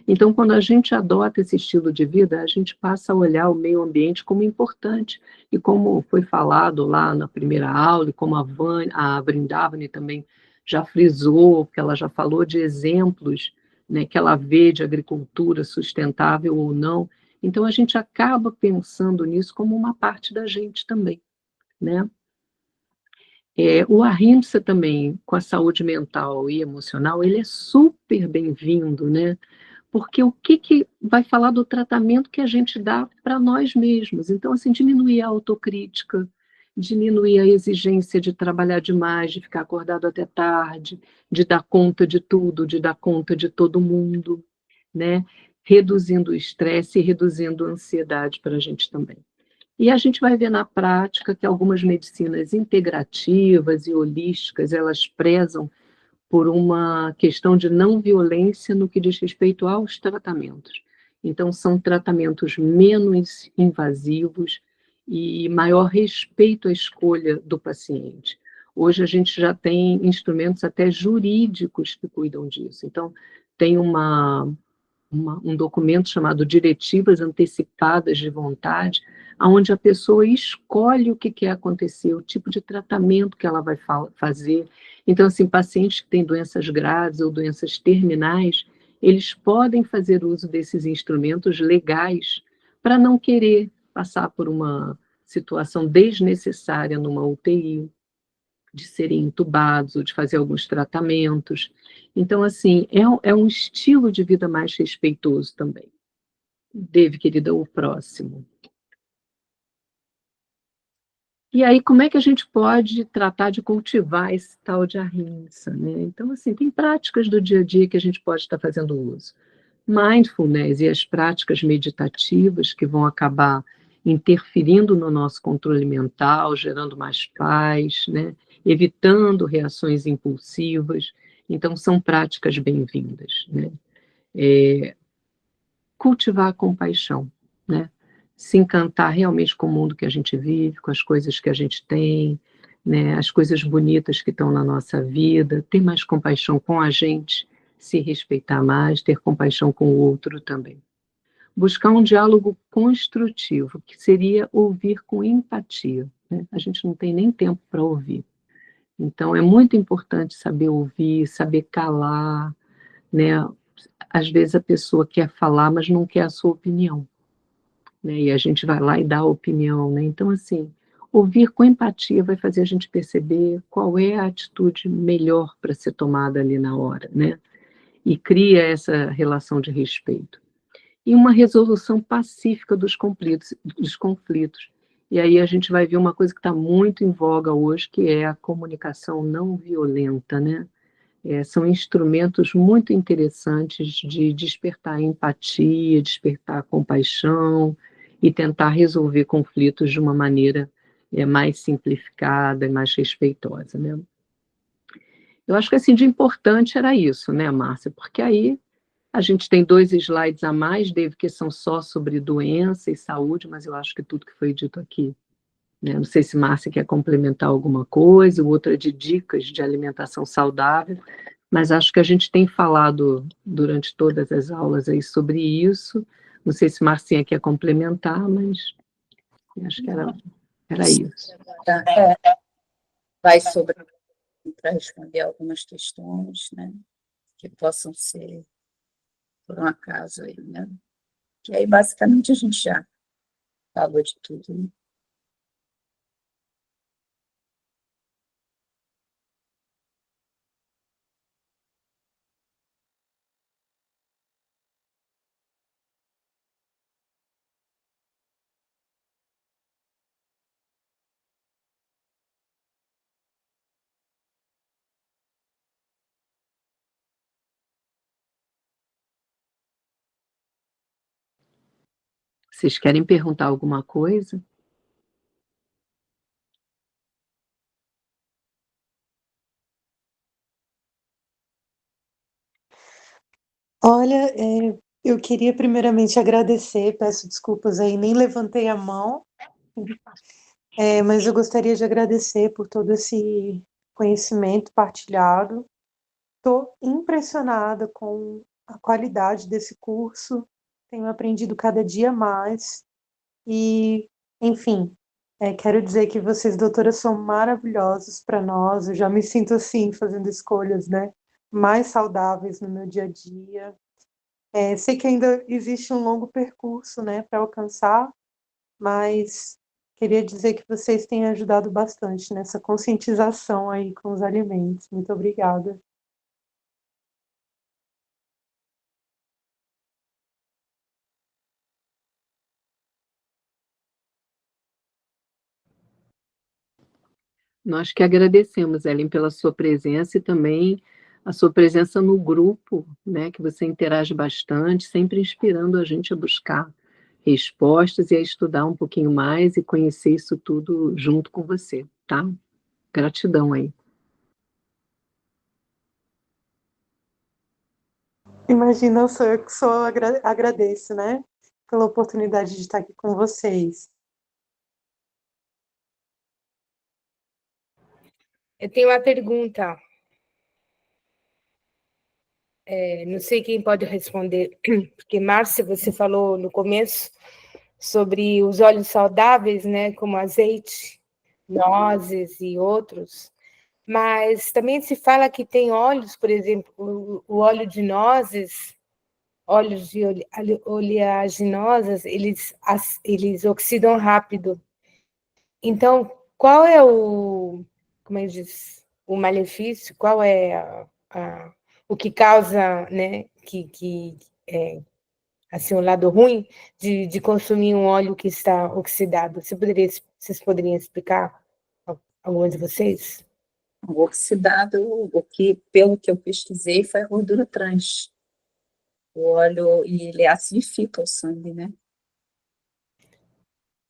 Então, quando a gente adota esse estilo de vida, a gente passa a olhar o meio ambiente como importante, e como foi falado lá na primeira aula, e como a Vrindavani também já frisou, que ela já falou de exemplos, né, que ela vê de agricultura sustentável ou não. Então, a gente acaba pensando nisso como uma parte da gente também, né? O Ahimsa também, com a saúde mental e emocional, ele é super bem-vindo, né? Porque o que vai falar do tratamento que a gente dá para nós mesmos? Então, assim, diminuir a autocrítica, diminuir a exigência de trabalhar demais, de ficar acordado até tarde, de dar conta de tudo, de dar conta de todo mundo, né? Reduzindo o estresse e reduzindo a ansiedade para a gente também. E a gente vai ver na prática que algumas medicinas integrativas e holísticas, elas prezam por uma questão de não violência no que diz respeito aos tratamentos. Então, são tratamentos menos invasivos e maior respeito à escolha do paciente. Hoje a gente já tem instrumentos até jurídicos que cuidam disso. Então, tem um documento chamado Diretivas Antecipadas de Vontade, onde a pessoa escolhe o que quer acontecer, o tipo de tratamento que ela vai fazer. Então, assim, pacientes que têm doenças graves ou doenças terminais, eles podem fazer uso desses instrumentos legais para não querer passar por uma situação desnecessária numa UTI, de serem entubados ou de fazer alguns tratamentos. Então, assim, é um estilo de vida mais respeitoso também. Deve, querida, o próximo. E aí, como é que a gente pode tratar de cultivar esse tal de ahimsa, né? Então, assim, tem práticas do dia a dia que a gente pode estar fazendo uso. Mindfulness e as práticas meditativas que vão acabar interferindo no nosso controle mental, gerando mais paz, né? Evitando reações impulsivas. Então, são práticas bem-vindas, né? Cultivar a compaixão, né? Se encantar realmente com o mundo que a gente vive, com as coisas que a gente tem, né? As coisas bonitas que estão na nossa vida, ter mais compaixão com a gente, se respeitar mais, ter compaixão com o outro também. Buscar um diálogo construtivo, que seria ouvir com empatia, né? A gente não tem nem tempo para ouvir. Então, é muito importante saber ouvir, saber calar, né? Às vezes a pessoa quer falar, mas não quer a sua opinião, né? E a gente vai lá e dá a opinião, né? Então, assim, ouvir com empatia vai fazer a gente perceber qual é a atitude melhor para ser tomada ali na hora, né? E cria essa relação de respeito. E uma resolução pacífica dos conflitos. E aí a gente vai ver uma coisa que está muito em voga hoje, que é a comunicação não violenta, né? São instrumentos muito interessantes de despertar empatia, despertar compaixão e tentar resolver conflitos de uma maneira mais simplificada e mais respeitosa, né? Eu acho que assim, de importante era isso, né, Márcia? Porque aí a gente tem 2 slides a mais, David, que são só sobre doença e saúde, mas eu acho que tudo que foi dito aqui, né? Não sei se Márcia quer complementar alguma coisa, o outro é de dicas de alimentação saudável, mas acho que a gente tem falado durante todas as aulas aí sobre isso. Não sei se Marcinha quer complementar, mas acho que era isso. Vai sobrar para responder algumas questões, né? Que possam ser por um acaso aí, né? Que aí, basicamente, a gente já falou de tudo, né? Vocês querem perguntar alguma coisa? Olha, eu queria primeiramente agradecer, peço desculpas aí, nem levantei a mão, mas eu gostaria de agradecer por todo esse conhecimento partilhado. Estou impressionada com a qualidade desse curso, tenho aprendido cada dia mais e, enfim, quero dizer que vocês, doutoras, são maravilhosos para nós. Eu já me sinto assim, fazendo escolhas, né, mais saudáveis no meu dia a dia. Sei que ainda existe um longo percurso, né, para alcançar, mas Queria dizer que vocês têm ajudado bastante nessa conscientização aí com os alimentos. Muito obrigada. Nós que agradecemos, Ellen, pela sua presença e também a sua presença no grupo, né, que você interage bastante, sempre inspirando a gente a buscar respostas e a estudar um pouquinho mais e conhecer isso tudo junto com você, tá? Gratidão aí. Imagina, eu sou eu que só agradeço, né, pela oportunidade de estar aqui com vocês. Eu tenho uma pergunta. Não sei quem pode responder, porque, Márcia, você falou no começo sobre os óleos saudáveis, né, como azeite, nozes e outros, mas também se fala que tem óleos, por exemplo, o óleo de nozes, óleos de oleaginosas, eles oxidam rápido. Então, qual é como é que diz, o malefício? Qual é o que causa, né, assim, o lado ruim de consumir um óleo que está oxidado? Vocês poderiam explicar, alguma de vocês? O oxidado, o que, pelo que eu pesquisei, foi a gordura trans. O óleo, e ele acidifica o sangue, né?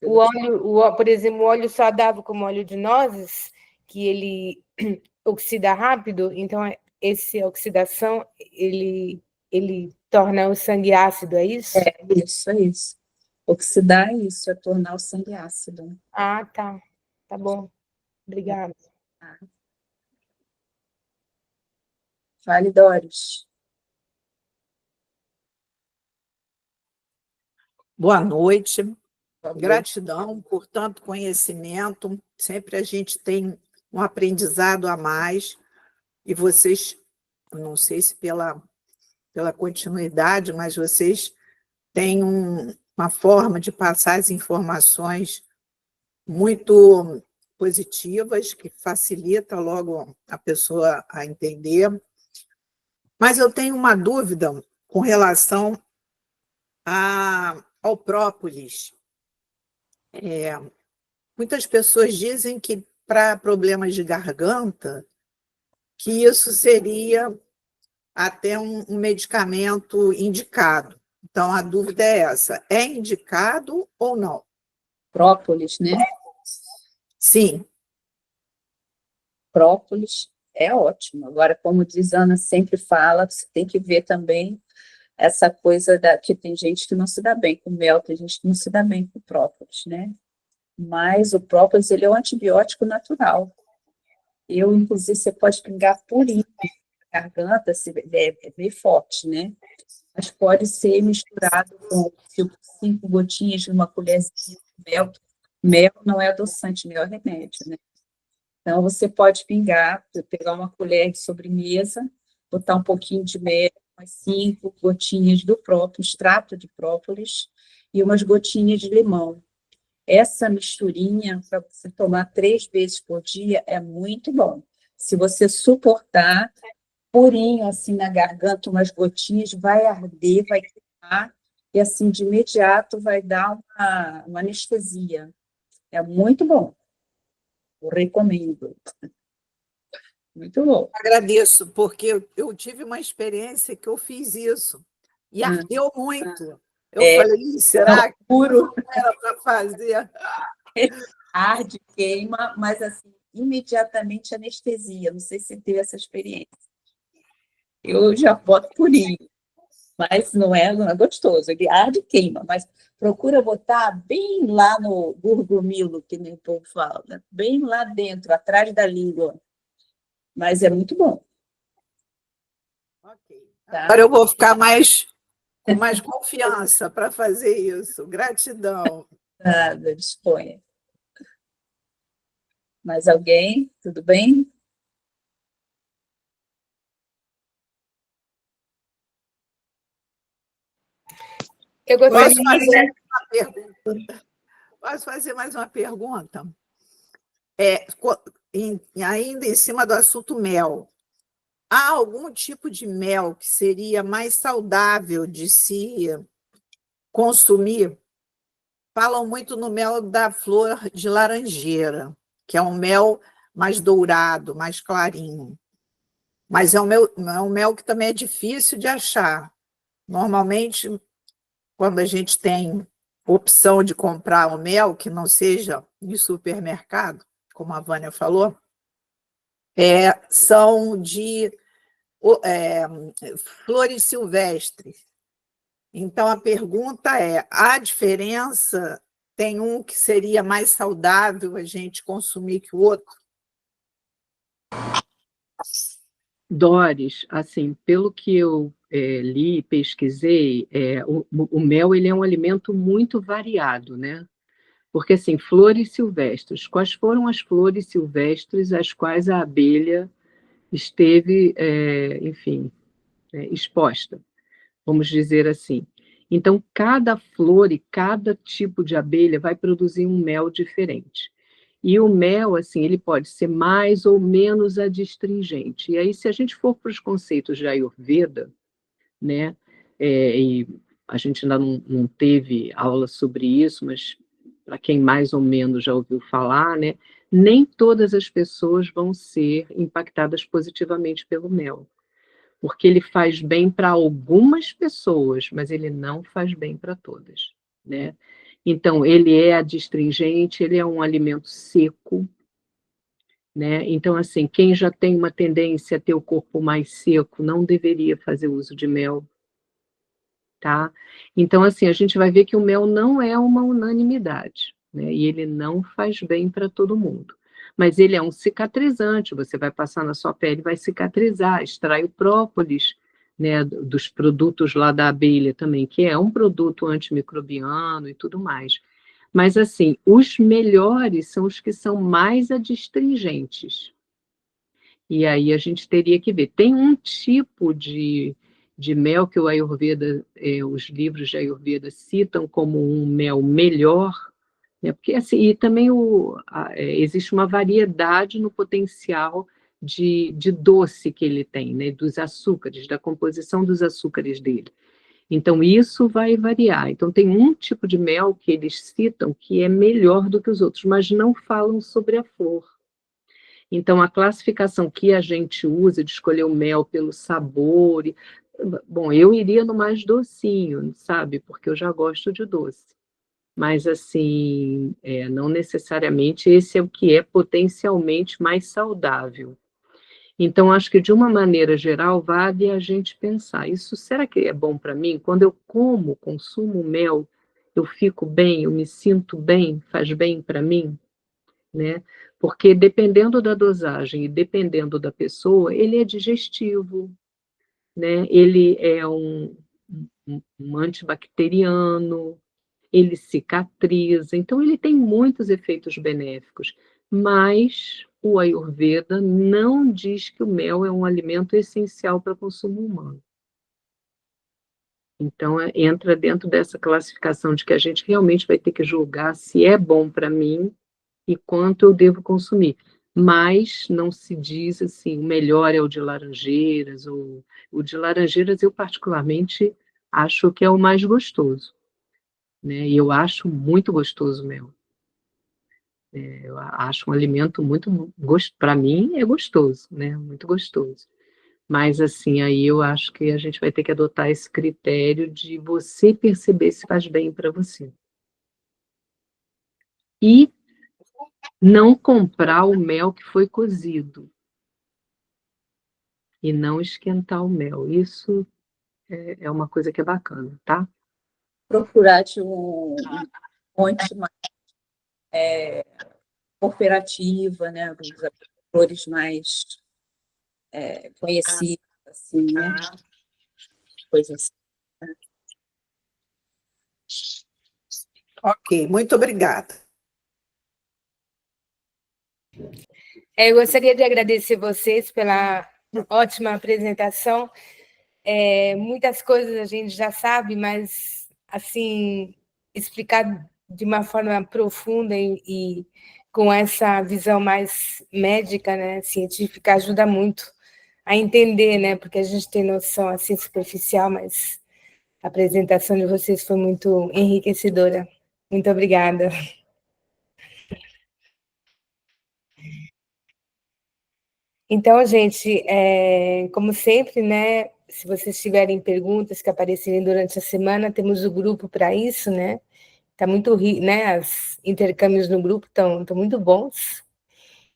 Por exemplo, o óleo saudável, como óleo de nozes, que ele oxida rápido, então essa oxidação, ele torna o sangue ácido, é isso? Isso, é isso. Oxidar é isso, é tornar o sangue ácido. Ah, tá. Tá bom. Obrigada. Fale, Doris. Boa noite, gratidão por tanto conhecimento. Sempre a gente tem um aprendizado a mais, e vocês, não sei se pela continuidade, mas vocês têm uma forma de passar as informações muito positivas, que facilita logo a pessoa a entender. Mas eu tenho uma dúvida com relação ao própolis. Muitas pessoas dizem que para problemas de garganta, que isso seria até um medicamento indicado. Então, a dúvida é essa: é indicado ou não? Própolis, né? Sim. Própolis é ótimo. Agora, como diz Ana sempre fala, você tem que ver também essa coisa que tem gente que não se dá bem com mel, tem gente que não se dá bem com própolis, né? Mas o própolis, ele é um antibiótico natural. Inclusive, você pode pingar purinho na garganta, é bem forte, né? Mas pode ser misturado com tipo, 5 gotinhas de uma colherzinha de mel. Mel não é adoçante, mel é remédio, né? Então, você pode pingar, pegar uma colher de sobremesa, botar um pouquinho de mel, umas 5 gotinhas do próprio extrato de própolis e umas gotinhas de limão. Essa misturinha, para você tomar 3 vezes por dia, é muito bom. Se você suportar, purinho assim na garganta, umas gotinhas, vai arder, vai queimar, e assim, de imediato, vai dar uma anestesia. É muito bom. Eu recomendo. Muito bom. Agradeço, porque eu tive uma experiência que eu fiz isso, e ardeu muito. Eu falei, será que puro não era para fazer? arde, queima, mas assim, imediatamente anestesia. Não sei se você teve essa experiência. Eu já boto purinho, mas não é gostoso. Ele arde e queima, mas procura botar bem lá no burgomilo, que nem o povo fala, né? Bem lá dentro, atrás da língua. Mas é muito bom. Ok. Tá? Agora eu vou ficar com mais confiança para fazer isso. Gratidão. Nada, disponha. Mais alguém? Tudo bem? Eu gostaria Posso fazer uma pergunta? Posso fazer mais uma pergunta? Ainda em cima do assunto mel, há algum tipo de mel que seria mais saudável de se consumir? Falam muito no mel da flor de laranjeira, que é um mel mais dourado, mais clarinho. Mas é um mel que também é difícil de achar. Normalmente, quando a gente tem opção de comprar o mel, que não seja em supermercado, como a Vânia falou, são de flores silvestres. Então, a pergunta é: há diferença? Tem um que seria mais saudável a gente consumir que o outro? Doris, assim, pelo que eu li, pesquisei, o mel ele é um alimento muito variado, né? Porque, assim, flores silvestres. Quais foram as flores silvestres às quais a abelha esteve, enfim, exposta, vamos dizer assim? Então, cada flor e cada tipo de abelha vai produzir um mel diferente. E o mel, assim, ele pode ser mais ou menos adstringente. E aí, se a gente for para os conceitos de Ayurveda, né, e a gente ainda não teve aula sobre isso, mas para quem mais ou menos já ouviu falar, né, nem todas as pessoas vão ser impactadas positivamente pelo mel, porque ele faz bem para algumas pessoas, mas ele não faz bem para todas, né? Então, ele é adstringente, ele é um alimento seco, né? Então, assim, quem já tem uma tendência a ter o corpo mais seco não deveria fazer uso de mel, tá? Então, assim, a gente vai ver que o mel não é uma unanimidade, né? E ele não faz bem para todo mundo. Mas ele é um cicatrizante, você vai passar na sua pele e vai cicatrizar, extrai o própolis, né, dos produtos lá da abelha também, que é um produto antimicrobiano e tudo mais. Mas, assim, os melhores são os que são mais adstringentes. E aí a gente teria que ver. Tem um tipo de mel que o Ayurveda, os livros de Ayurveda citam como um mel melhor, né? Porque assim, e também existe uma variedade no potencial de doce que ele tem, né? Dos açúcares, da composição dos açúcares dele. Então, isso vai variar. Então, tem um tipo de mel que eles citam que é melhor do que os outros, mas não falam sobre a flor. Então, a classificação que a gente usa de escolher o mel pelo sabor, bom, eu iria no mais docinho, sabe? Porque eu já gosto de doce. Mas, assim, não necessariamente esse é o que é potencialmente mais saudável. Então, acho que de uma maneira geral, vale a gente pensar: isso será que é bom para mim? Quando eu consumo mel, eu fico bem, eu me sinto bem, faz bem para mim? Né? Porque dependendo da dosagem e dependendo da pessoa, ele é digestivo, né? Ele é um antibacteriano, ele cicatriza, então ele tem muitos efeitos benéficos, mas o Ayurveda não diz que o mel é um alimento essencial para consumo humano. Então, entra dentro dessa classificação de que a gente realmente vai ter que julgar se é bom para mim e quanto eu devo consumir. Mas não se diz assim, o melhor é o de laranjeiras, ou o de laranjeiras eu particularmente acho que é o mais gostoso, né? E eu acho muito gostoso o mel. Eu acho um alimento muito para mim é gostoso, né? Muito gostoso. Mas assim, aí eu acho que a gente vai ter que adotar esse critério de você perceber se faz bem para você. E não comprar o mel que foi cozido. E não esquentar o mel. Isso é uma coisa que é bacana, tá? Procurar de fonte mais cooperativa, né? Dos agricultores mais conhecidos, assim, né? Coisas assim. Ok, muito obrigada. Eu gostaria de agradecer vocês pela ótima apresentação. Muitas coisas a gente já sabe, mas, assim, explicar de uma forma profunda e com essa visão mais médica, né, científica, ajuda muito a entender, né, porque a gente tem noção assim superficial, mas a apresentação de vocês foi muito enriquecedora. Muito obrigada. Então, gente, como sempre, né, se vocês tiverem perguntas que aparecerem durante a semana, temos o grupo para isso, né? Tá muito rico, né? Os intercâmbios no grupo estão muito bons.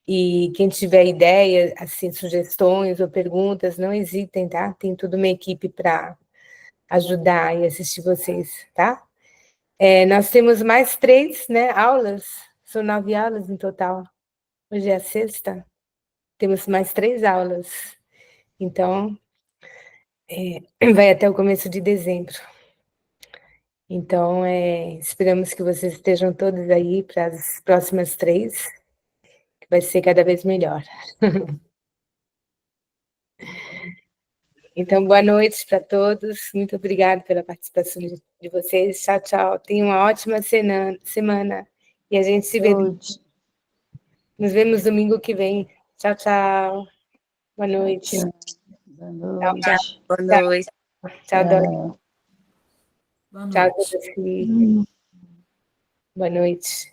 E quem tiver ideia, assim, sugestões ou perguntas, não hesitem, tá? Tem toda uma equipe para ajudar e assistir vocês, tá? Nós temos mais 3, né, aulas, são 9 aulas no total. Hoje é a sexta, temos mais 3 aulas. Então, vai até o começo de dezembro. Então, esperamos que vocês estejam todos aí para as próximas 3, que vai ser cada vez melhor. Então, boa noite para todos. Muito obrigada pela participação de vocês. Tchau, tchau. Tenham uma ótima semana. E a gente se vê. Nos vemos domingo que vem. Tchau, tchau. Boa noite. Boa noite. Tchau, boa noite. Tchau, Dora. Boa Tchau, noite. Dora. Boa noite.